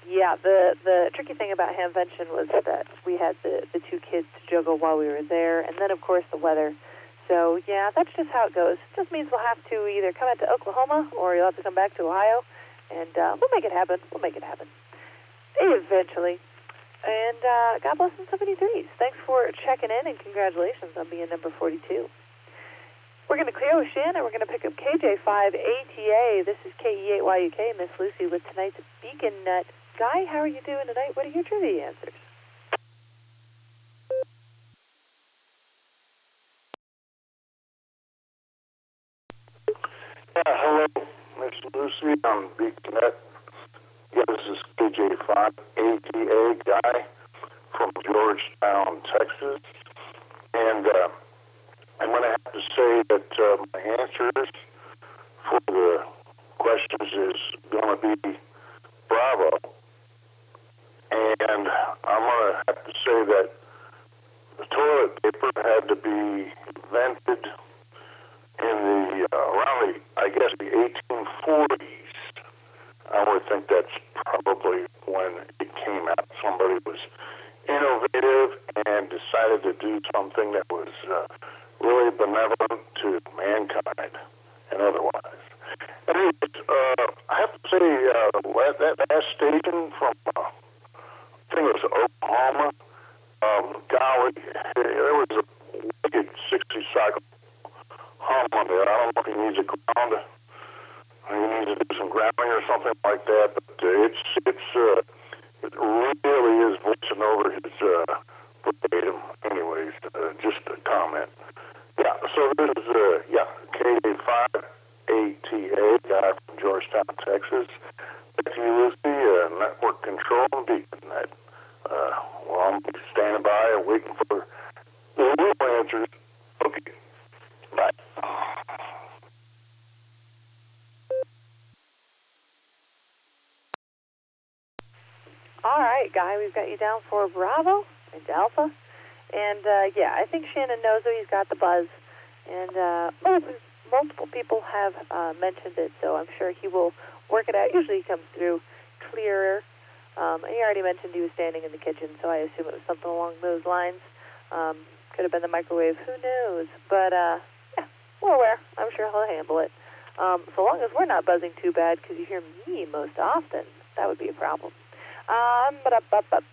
yeah, the tricky thing about Hamvention was that we had the 2 kids to juggle while we were there, and then, of course, the weather. So, yeah, that's just how it goes. It just means we'll have to either come out to Oklahoma or you'll have to come back to Ohio, and we'll make it happen. We'll make it happen. Eventually. And God bless them 73s. Thanks for checking in, and congratulations on being number 42. We're going to clear Oceana. We're going to pick up KJ5ATA. This is KE8YUK, Miss Lucy, with tonight's Beacon Nut. Guy, how are you doing tonight? What are your trivia answers? Hello, Miss Lucy. I'm Beacon Nut. Yeah, this is KJ5ATA Guy from Georgetown, Texas. And I'm going to have to say that my answers for the questions is going to be Bravo. And I'm going to have to say that toilet paper had to be invented in the around the, I guess, the 1840s. I would think that's probably when it came out. Somebody was innovative and decided to do something that was really benevolent to mankind and otherwise. Anyways, I have to say, that last station from, I think it was Oklahoma, golly, there was a wicked 60-cycle hum on there. I don't know if he needs a ground. He needs to do some grounding or something like that, but it really is voicing over his verbatim. Anyways, just a comment. Yeah, so this is, KA5ATA, guy from Georgetown, Texas. Back to you, Lucy, network control and beacon net. Well, I'm standing by and waiting for the real answers. Okay, bye. All right, Guy, we've got you down for Bravo and Alpha. And, I think Shannon knows that he's got the buzz. And multiple people have mentioned it, so I'm sure he will work it out. Usually he comes through clearer. He already mentioned he was standing in the kitchen, so I assume it was something along those lines. Could have been the microwave, who knows? But, we're aware. I'm sure he'll handle it. So long as we're not buzzing too bad, because you hear me most often, that would be a problem.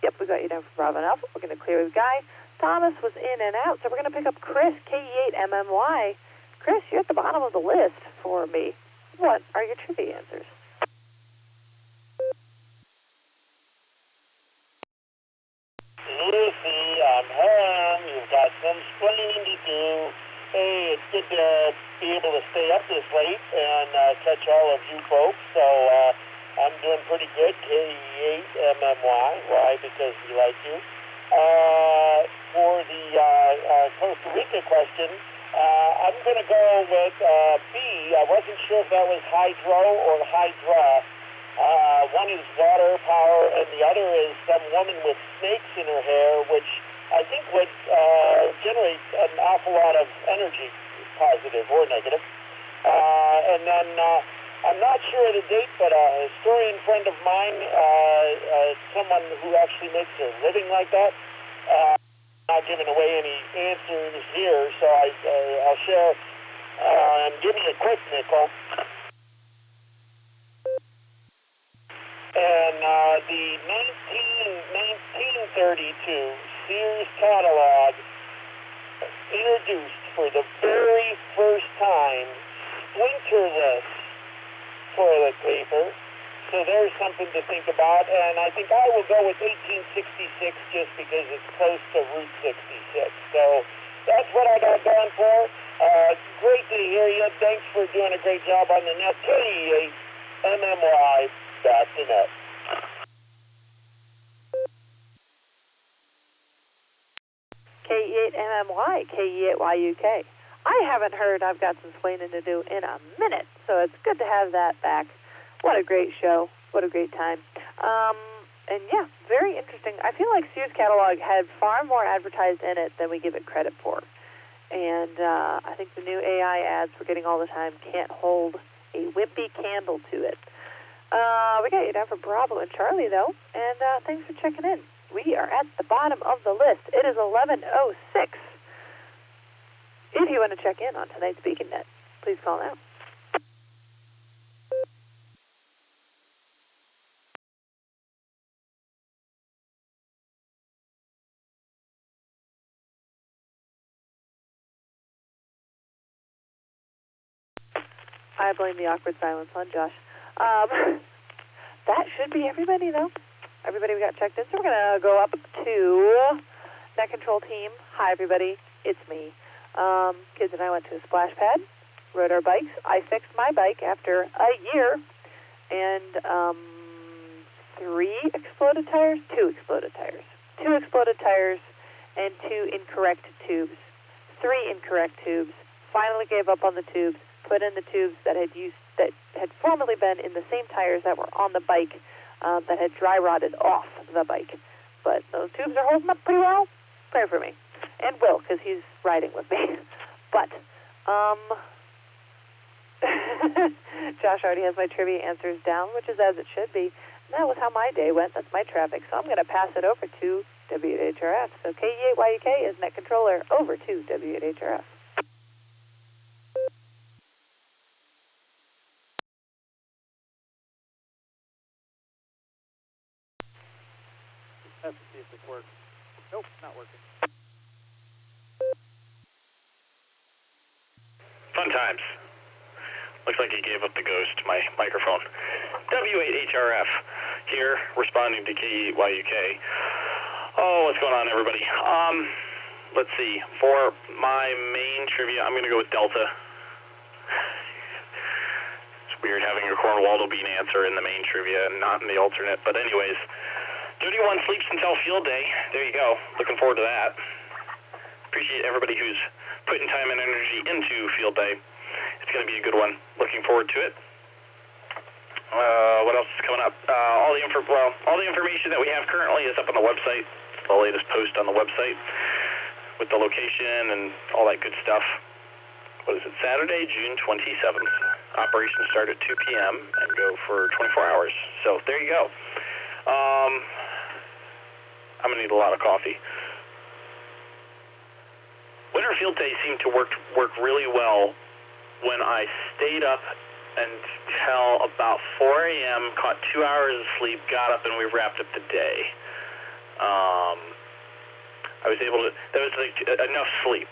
Yep, we got you down for Bravo and Alpha. We're going to clear the Guy. Thomas was in and out, so we're going to pick up Chris, KE8MMY. Chris, you're at the bottom of the list for me. What are your trivia answers? Lucy, I'm home. You've got some explaining to do. Hey, it's good to be able to stay up this late and catch all of you folks. So I'm doing pretty good, KE8MMY. Why? Because we like you. For the Costa Rica question, I'm going to go with B. I wasn't sure if that was hydro or hydra. One is water power, and the other is some woman with snakes in her hair, which I think would generate an awful lot of energy, positive or negative. And then I'm not sure of the date, but a historian friend of mine, someone who actually makes a living like that, not giving away any answers here, so I'll share. And give me a quick nickel. And the 1932 Sears catalog introduced for the very first time splinterless toilet paper. So there's something to think about, and I think I will go with 1866 just because it's close to Route 66. So that's what I got going for. Great to hear you. Thanks for doing a great job on the net. KE8MMY.net. KE8MMY, KE8YUK. I haven't heard I've got some explaining to do in a minute, so it's good to have that back. What a great show. What a great time. And yeah, very interesting. I feel like Sears catalog had far more advertised in it than we give it credit for. And I think the new AI ads we're getting all the time can't hold a wimpy candle to it. We got you down for Bravo and Charlie, though, and thanks for checking in. We are at the bottom of the list. It is 11:06. If you want to check in on tonight's Beacon Net, please call now. I blame the awkward silence on Josh. That should be everybody, though. Everybody we got checked in. So we're going to go up to Net Control Team. Hi, everybody. It's me. Kids and I went to a splash pad, rode our bikes. I fixed my bike after a year, and 2 exploded tires, and 2 incorrect tubes, 3 incorrect tubes. Finally gave up on the tubes, put in the tubes that had formerly been in the same tires that were on the bike that had dry rotted off the bike. But those tubes are holding up pretty well. Pray for me. and Will, because he's riding with me. But, Josh already has my trivia answers down, which is as it should be. And that was how my day went. That's my traffic. So I'm going to pass it over to W8HRF. So KE8YUK is net controller. Over to W8HRF. Let's see if this works. Nope, not working. Fun times. Looks like he gave up the ghost, my microphone. W8HRF here, responding to KE8YUK. Oh, what's going on, everybody? Let's see. For my main trivia, I'm going to go with Delta. It's weird having a Cornwaldo Bean answer in the main trivia and not in the alternate. But anyways, 31 sleeps until field day. There you go. Looking forward to that. Appreciate everybody who's putting time and energy into field day. It's going to be a good one. Looking forward to it. What else is coming up? All the information that we have currently is up on the website. It's the latest post on the website with the location and all that good stuff. What is it? Saturday, June 27th. Operations start at 2 p.m. and go for 24 hours. So there you go. I'm going to need a lot of coffee. Winter field day seemed to work really well when I stayed up until about 4 a.m., caught 2 hours of sleep, got up, and we wrapped up the day. I was able to, that was like enough sleep.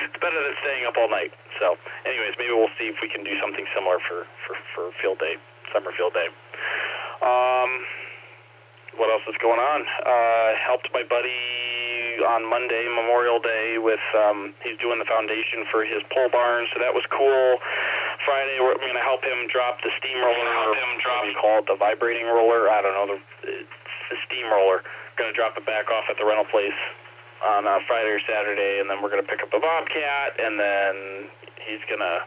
It's better than staying up all night. So, anyways, maybe we'll see if we can do something similar for field day, summer field day. What else is going on? Helped my buddy on Monday, Memorial Day, with he's doing the foundation for his pole barn, so that was cool. Friday, we're going to help him drop the steamroller. What do you call it? The vibrating roller? I don't know. It's the steamroller. Going to drop it back off at the rental place on Friday or Saturday, and then we're going to pick up the Bobcat, and then he's going to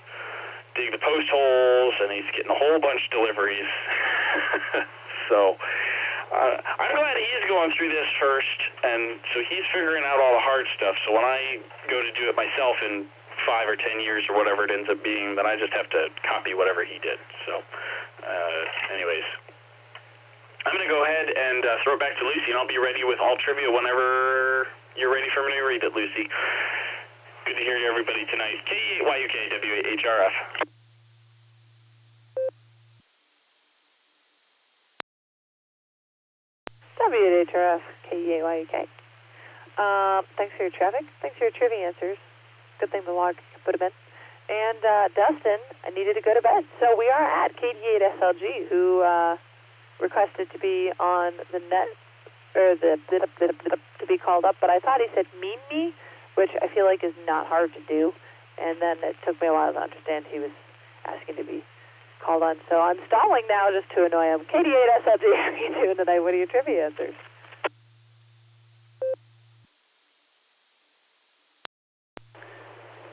dig the post holes, and he's getting a whole bunch of deliveries. So I'm glad he's going through this first, and so he's figuring out all the hard stuff. So when I go to do it myself in 5 or 10 years or whatever it ends up being, then I just have to copy whatever he did. So anyways, I'm going to go ahead and throw it back to Lucy, and I'll be ready with all trivia whenever you're ready for me to read it, Lucy. Good to hear you, everybody, tonight. KE8YUK, W8HRF. W8HRF, KE8YUK. Thanks for your traffic. Thanks for your trivia answers. Good thing the log put them in. And Dustin, I needed to go to bed. So we are at KD8SLG, who requested to be on the net, or to be called up, but I thought he said mean me, which I feel like is not hard to do. And then it took me a while to understand he was asking to be called on. So I'm stalling now just to annoy him. KD8SLG, how are you doing tonight? What are your trivia answers?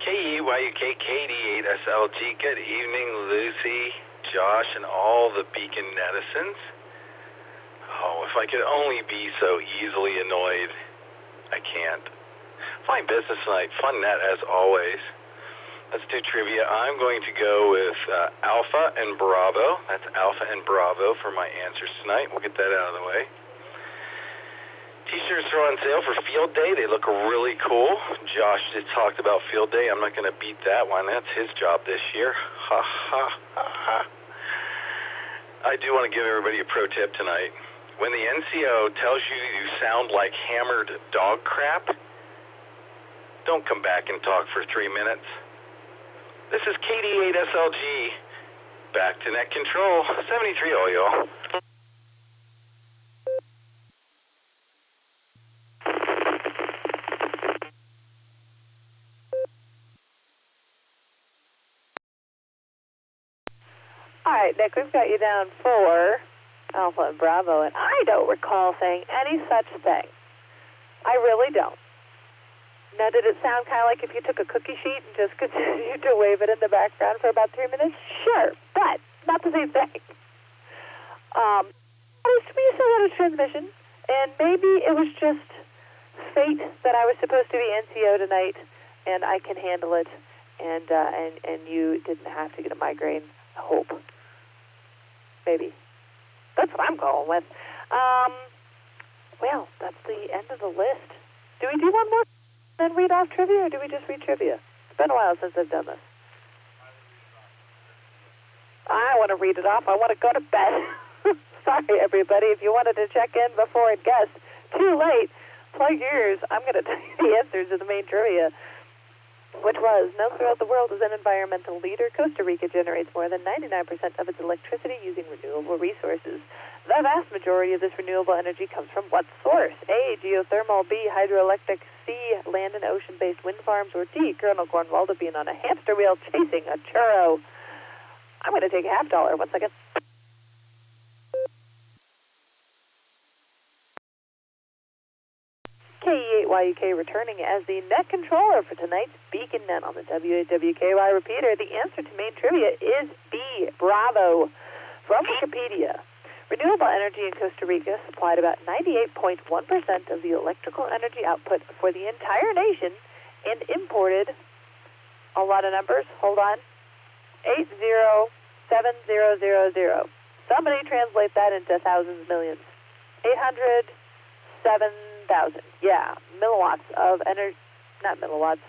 KE8YUK, KD8SLG. Good evening, Lucy, Josh, and all the Beacon netizens. Oh, if I could only be so easily annoyed. I can't. Fine business tonight. Fun net as always. Let's do trivia. I'm going to go with Alpha and Bravo. That's Alpha and Bravo for my answers tonight. We'll get that out of the way. T-shirts are on sale for field day. They look really cool. Josh just talked about field day. I'm not going to beat that one. That's his job this year. Ha, ha, ha, ha. I do want to give everybody a pro tip tonight. When the NCO tells you you sound like hammered dog crap, don't come back and talk for 3 minutes. This is KD8SLG. Back to net control. 73 all y'all. All right, Nick, we've got you down for Alpha and Bravo, and I don't recall saying any such thing. I really don't. Now, did it sound kind of like if you took a cookie sheet and just continued to wave it in the background for about 3 minutes? Sure, but not the same thing. We still had a transmission, and maybe it was just fate that I was supposed to be NCO tonight, and I can handle it, and you didn't have to get a migraine. I hope. Maybe. That's what I'm going with. Well, that's the end of the list. Do we do one more and then read off trivia, or do we just read trivia? It's been a while since I've done this. I want to read it off. I want to go to bed. Sorry, everybody. If you wanted to check in before it gets too late, plug your ears. I'm going to tell you the answers to the main trivia, which was, known throughout the world as an environmental leader, Costa Rica generates more than 99% of its electricity using renewable resources. The vast majority of this renewable energy comes from what source? A, geothermal, B, hydroelectric, C, land and ocean-based wind farms, or D, Colonel Cornwaldo being on a hamster wheel chasing a churro. I'm going to take $50. 1 second. KE8YUK returning as the net controller for tonight's Beacon Net on the WAWKY repeater. The answer to main trivia is B, Bravo. From Wikipedia, renewable energy in Costa Rica supplied about 98.1% of the electrical energy output for the entire nation and imported a lot of numbers. Hold on. 807000. Somebody translate that into thousands, millions. 807,000. Yeah, milliwatts of energy, not milliwatts,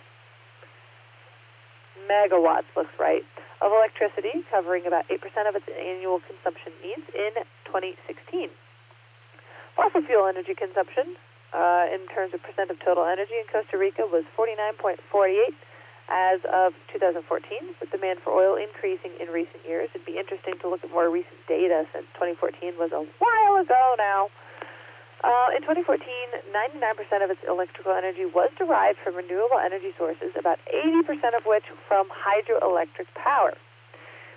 megawatts looks right, of electricity, covering about 8% of its annual consumption needs in 2016. Fossil fuel energy consumption, in terms of percent of total energy in Costa Rica, was 49.48 as of 2014, with demand for oil increasing in recent years. It'd be interesting to look at more recent data since 2014 was a while ago now. In 2014, 99% of its electrical energy was derived from renewable energy sources, about 80% of which from hydroelectric power.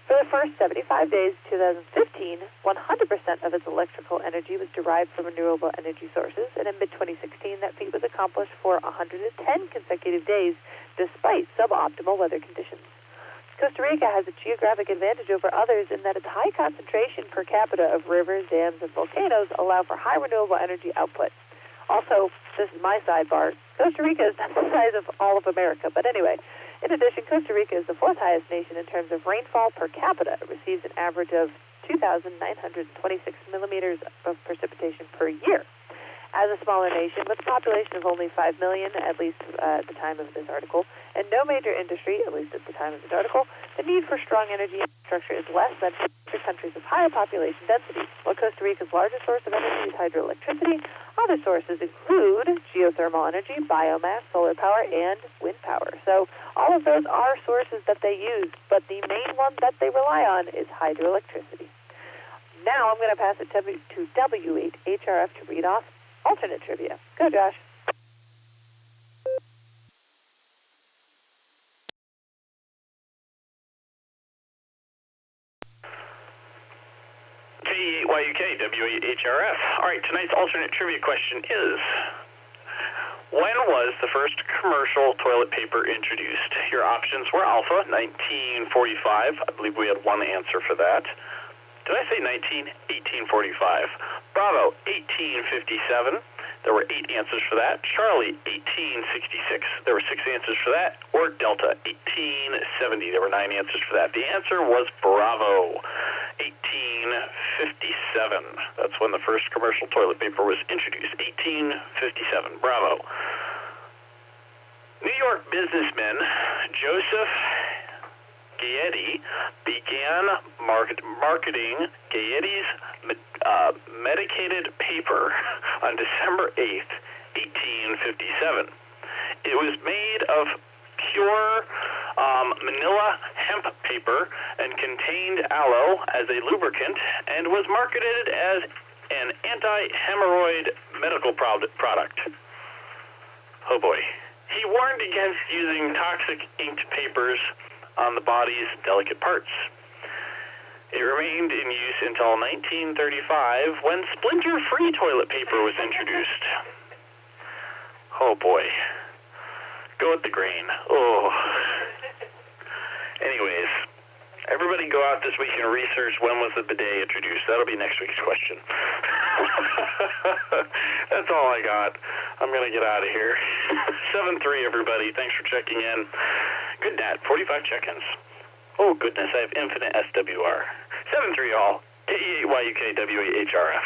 For the first 75 days of 2015, 100% of its electrical energy was derived from renewable energy sources, and in mid-2016, that feat was accomplished for 110 consecutive days, despite suboptimal weather conditions. Costa Rica has a geographic advantage over others in that its high concentration per capita of rivers, dams, and volcanoes allow for high renewable energy output. Also, this is my sidebar, Costa Rica is not the size of all of America, but anyway, in addition, Costa Rica is the fourth highest nation in terms of rainfall per capita. It receives an average of 2,926 millimeters of precipitation per year. As a smaller nation with a population of only 5 million, at least at the time of this article, and no major industry, at least at the time of this article, the need for strong energy infrastructure is less than for countries of higher population density. While Costa Rica's largest source of energy is hydroelectricity, other sources include geothermal energy, biomass, solar power, and wind power. So all of those are sources that they use, but the main one that they rely on is hydroelectricity. Now I'm going to pass it to W8HRF to read off alternate trivia. Go, Josh. KE8YUK, W8HRF. All right, tonight's alternate trivia question is, when was the first commercial toilet paper introduced? Your options were Alpha, 1945. I believe we had one answer for that. Did I say 1845. Bravo, 1857. There were 8 answers for that. Charlie, 1866. There were 6 answers for that. Or Delta, 1870. There were 9 answers for that. The answer was Bravo, 1857. That's when the first commercial toilet paper was introduced, 1857. Bravo. New York businessman Joseph Gaetti began marketing Gaetti's medicated paper on December 8th, 1857. It was made of pure manila hemp paper and contained aloe as a lubricant and was marketed as an anti-hemorrhoid medical product. Oh boy. He warned against using toxic inked papers on the body's delicate parts. It remained in use until 1935 when splinter-free toilet paper was introduced. Oh boy. Go with the grain. Oh. Anyways, everybody go out this week and research when was the bidet introduced. That'll be next week's question. That's all I got. I'm going to get out of here. 7-3, everybody. Thanks for checking in. Good Nat, 45 check-ins. Oh, goodness, I have infinite SWR. 7-3, all. KE8YUKWAHRF.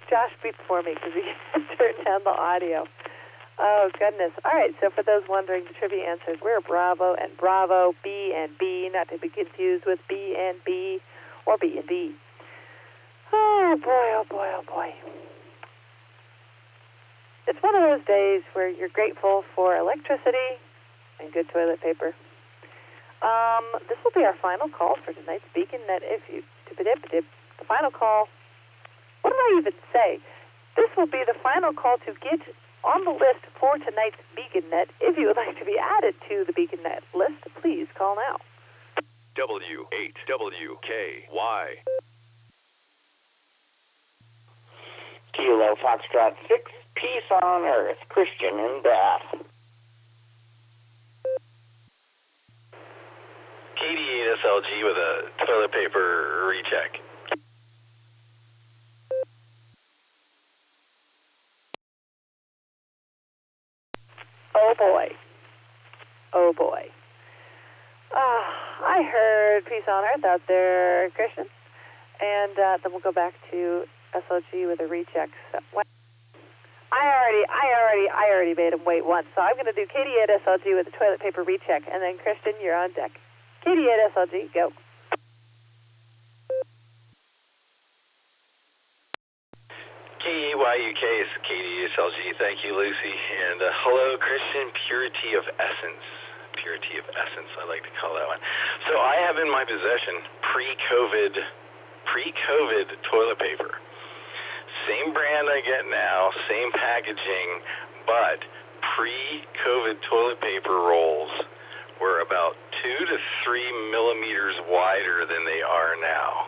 Josh beat for me because he turned down the audio. Oh, goodness. All right, so for those wondering, the trivia answers, we're Bravo and Bravo, B and B, not to be confused with B and B or B and D. Oh, boy, oh, boy, oh, boy. It's one of those days where you're grateful for electricity and good toilet paper. This will be our final call for tonight's BeaconNet. The final call, what did I even say? This will be the final call to get on the list for tonight's BeaconNet. If you would like to be added to the BeaconNet list, please call now. W8WKY. Kilo Foxtrot 6, Peace on Earth, Christian in Bath. KD8SLG with a toilet paper recheck. Oh, boy. Oh, boy. I heard Peace on Earth out there, Christian. And then we'll go back to SLG with a recheck. So, I already made him wait once, so I'm going to do KD8SLG with a toilet paper recheck. And then, Christian, you're on deck. KD8SLG, go. KEYUK is KD8SLG. Thank you, Lucy. And hello, Christian. Purity of Essence. Purity of Essence, I like to call that one. So I have in my possession pre-COVID toilet paper. Same brand I get now, same packaging, but pre-COVID toilet paper rolls were about 2 to 3 millimeters wider than they are now.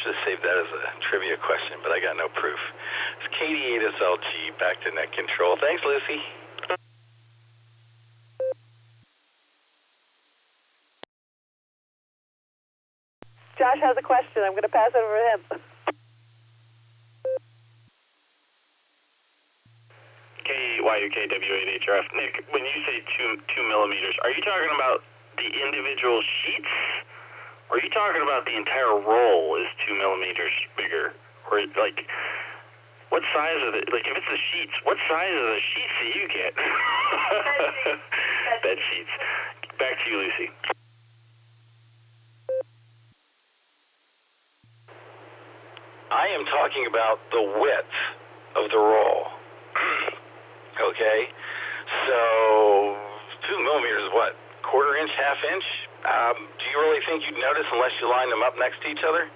Should have saved that as a trivia question, but I got no proof. It's KD8SLG, back to net control. Thanks, Lucy. Josh has a question. I'm going to pass it over to him. KYUKW8HRF. Nick, when you say 2 millimeters, are you talking about the individual sheets? Or are you talking about the entire roll is 2 millimeters bigger? Or, like, what size of it? Like, if it's the sheets, what size of the sheets do you get? Bed sheets. Back to you, Lucy. I am talking about the width of the roll. Okay? So, 2 millimeters is what? Quarter inch, half inch? Do you really think you'd notice unless you line them up next to each other?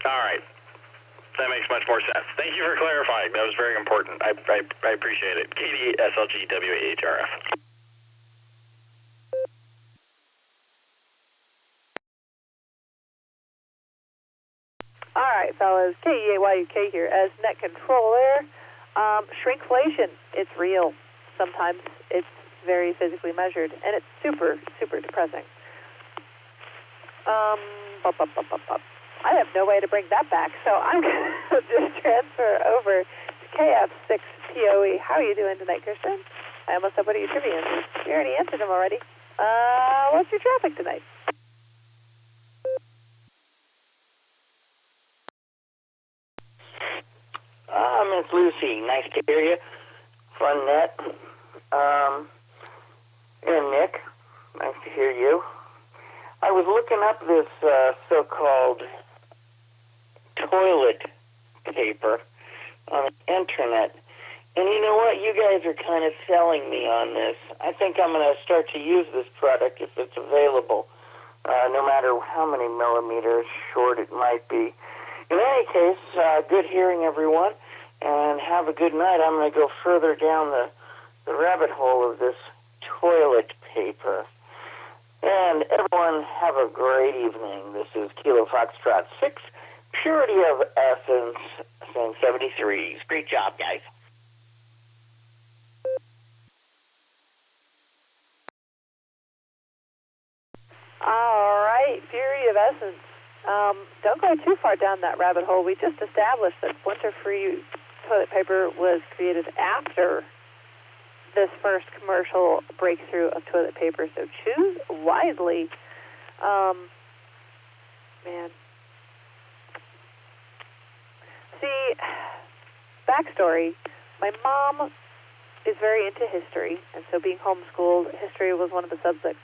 All right. That makes much more sense. Thank you for clarifying. That was very important. I appreciate it. KD8SLG WAHRF. All right, fellas. KEAYUK here as net controller. Shrinkflation, it's real. Sometimes it's very physically measured, and it's super, super depressing. I have no way to bring that back, so I'm going to just transfer over to KF6POE. How are you doing tonight, Christian? I almost have one of your trivia answers. You already answered them already. What's your traffic tonight? Miss Lucy, nice to hear you. Fun net. And Nick, nice to hear you. I was looking up this so-called toilet paper on the internet, and you know what? You guys are kind of selling me on this. I think I'm going to start to use this product if it's available, no matter how many millimeters short it might be. In any case, good hearing everyone, and have a good night. I'm going to go further down the rabbit hole of this toilet paper. And everyone have a great evening. This is Kilo Foxtrot 6, Purity of Essence, 73. Great job, guys. All right, Purity of Essence. Don't go too far down that rabbit hole. We just established that splinter-free toilet paper was created after this first commercial breakthrough of toilet paper, so choose wisely. Man. See, backstory, my mom is very into history, and so being homeschooled, history was one of the subjects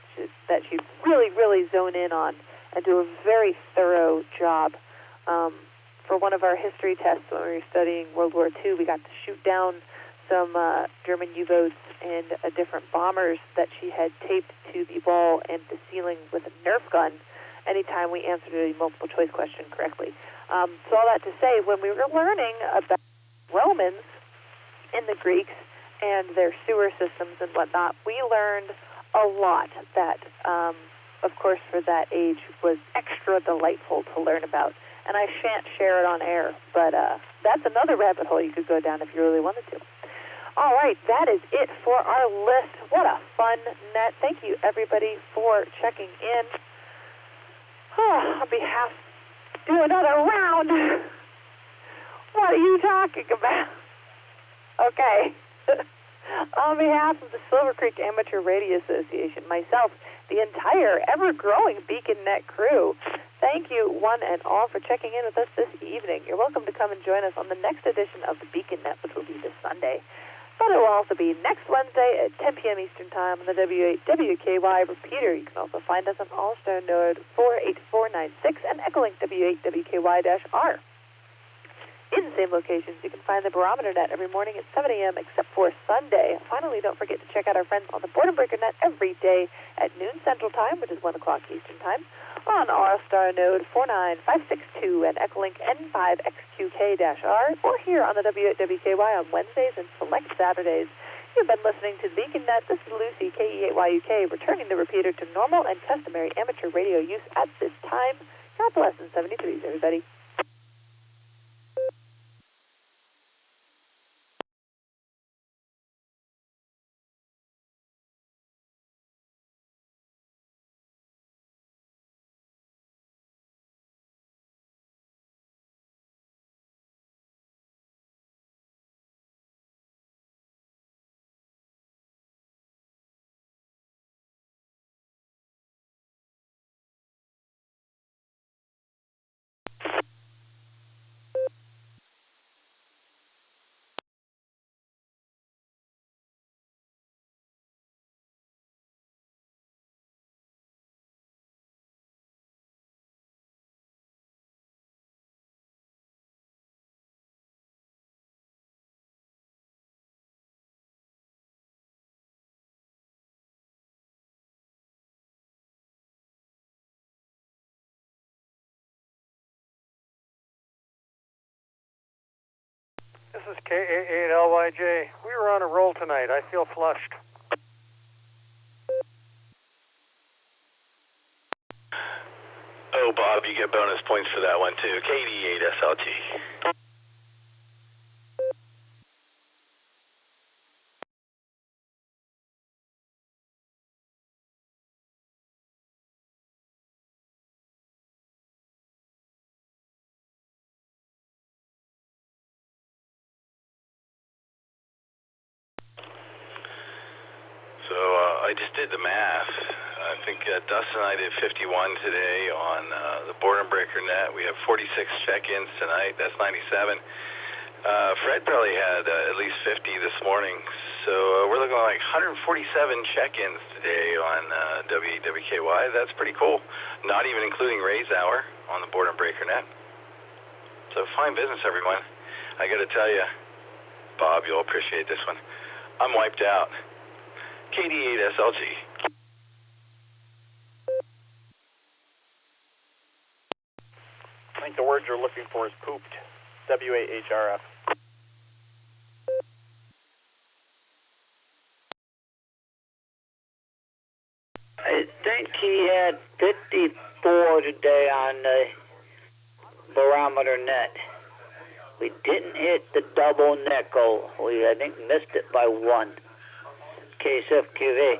that she'd really, really zone in on and do a very thorough job. For one of our history tests when we were studying World War II, we got to shoot down some German U-boats and different bombers that she had taped to the wall and the ceiling with a Nerf gun anytime we answered a multiple-choice question correctly. So all that to say, when we were learning about Romans and the Greeks and their sewer systems and whatnot, we learned a lot that, of course, for that age was extra delightful to learn about. And I shan't share it on air, but that's another rabbit hole you could go down if you really wanted to. All right, that is it for our list. What a fun net. Thank you, everybody, for checking in. On behalf, do another round. What are you talking about? Okay. On behalf of the Silvercreek Amateur Radio Association, myself, the entire ever-growing BeaconNet crew, thank you one and all for checking in with us this evening. You're welcome to come and join us on the next edition of the BeaconNet, which will be this Sunday. But it will also be next Wednesday at 10 p.m. Eastern Time on the W8WKY repeater. You can also find us on Allstar Node 48496 and Echolink W8WKY-R. In the same locations, you can find the Barometer Net every morning at 7 a.m. except for Sunday. Finally, don't forget to check out our friends on the Boredom Breaker Net every day at noon Central Time, which is 1 o'clock Eastern Time, on Allstar Node 49562 and Echolink N5XQK-R, or here on the W8WKY on Wednesdays and select Saturdays. You've been listening to the Beacon Net. This is Lucy, KE8YUK, returning the repeater to normal and customary amateur radio use at this time. God bless and 73s, everybody. This is K88LYJ. We were on a roll tonight. I feel flushed. Oh, Bob, you get bonus points for that one, too. KD8SLT. I just did the math. I think Dustin and I did 51 today on the Boredom Breaker Net. We have 46 check-ins tonight. That's 97. Fred probably had at least 50 this morning. So we're looking at like 147 check-ins today on WKY. That's pretty cool. Not even including Ray's Hour on the Boredom Breaker Net. So fine business, everyone. I got to tell you, Bob, you'll appreciate this one. I'm wiped out. KD8SLG. I think the word you're looking for is pooped. W-A-H-R-F. I think he had 54 today on the barometer net. We didn't hit the double nickel. We, I think, missed it by 1. KSFQV.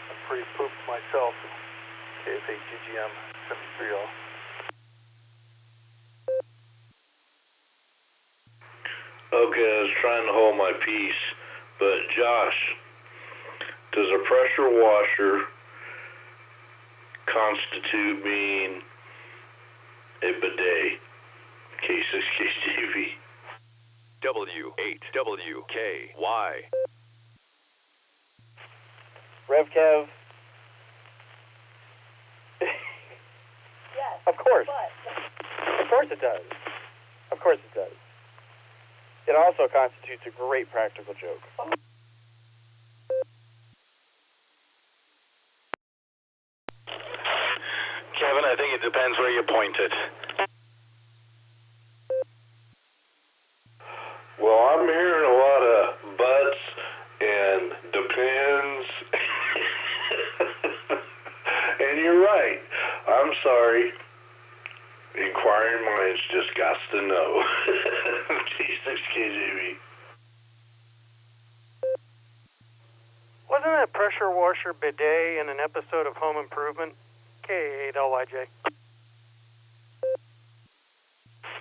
I'm pretty pooped myself. KFA GGM 73 all. Okay, I was trying to hold my peace, but Josh, does a pressure washer constitute being a bidet? K6KJV. W8WKY. RevKev. Yes. Of course. Of course it does. Of course it does. It also constitutes a great practical joke. Kevin, I think it depends where you point it. Well, I'm hearing a lot of buts and depends. And you're right. I'm sorry. Inquiring minds just got to know. G6KJV. Wasn't that pressure washer bidet in an episode of Home Improvement? K8LYJ.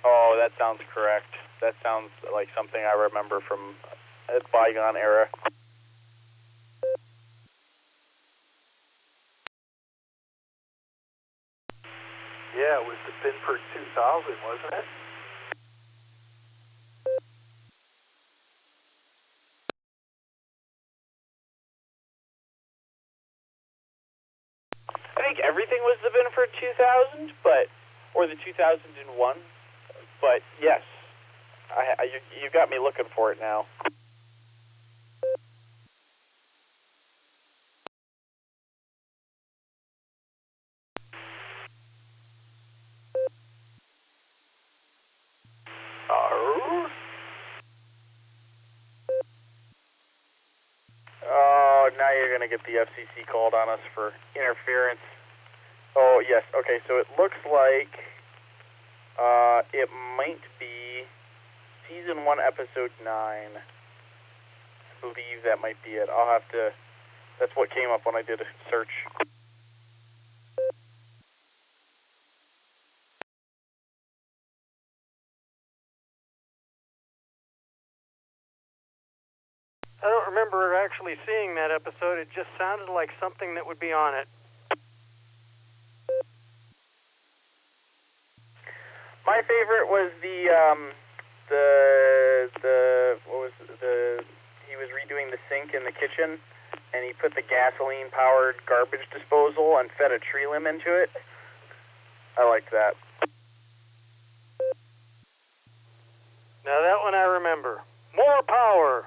Oh, that sounds correct. That sounds like something I remember from a bygone era. Yeah, it was the Binford 2000, wasn't it? I think everything was the Binford 2000, or the 2001. But yes, you got me looking for it now. Oh, now you're going to get the FCC called on us for interference. Oh, yes. Okay, so it looks like it might be Season 1, Episode 9. I believe that might be it. I'll have to... That's what came up when I did a search. I don't remember actually seeing that episode. It just sounded like something that would be on it. My favorite was he was redoing the sink in the kitchen, and he put the gasoline-powered garbage disposal and fed a tree limb into it. I liked that. Now that one I remember. More power!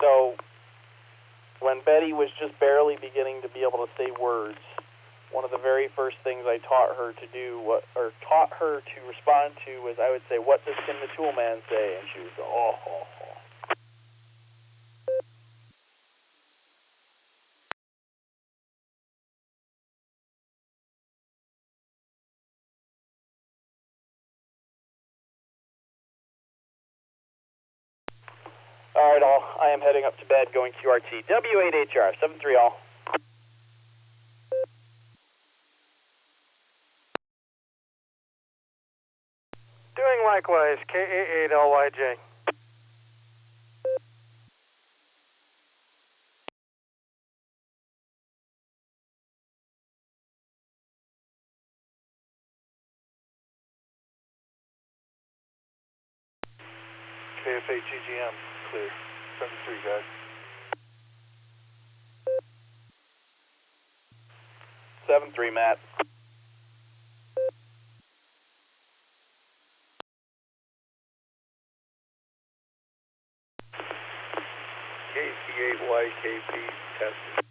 So, when Betty was just barely beginning to be able to say words, one of the very first things I taught her to do, taught her to respond to, was I would say, "What does Tim the Tool Man say?" And she would go, "Oh, oh, oh." All right, all. I am heading up to bed, going QRT. W8HR, 73 all. Doing likewise, K88LYJ. KFA GGM, clear. 73, guys. 7-3, Matt. KC8YKP tested.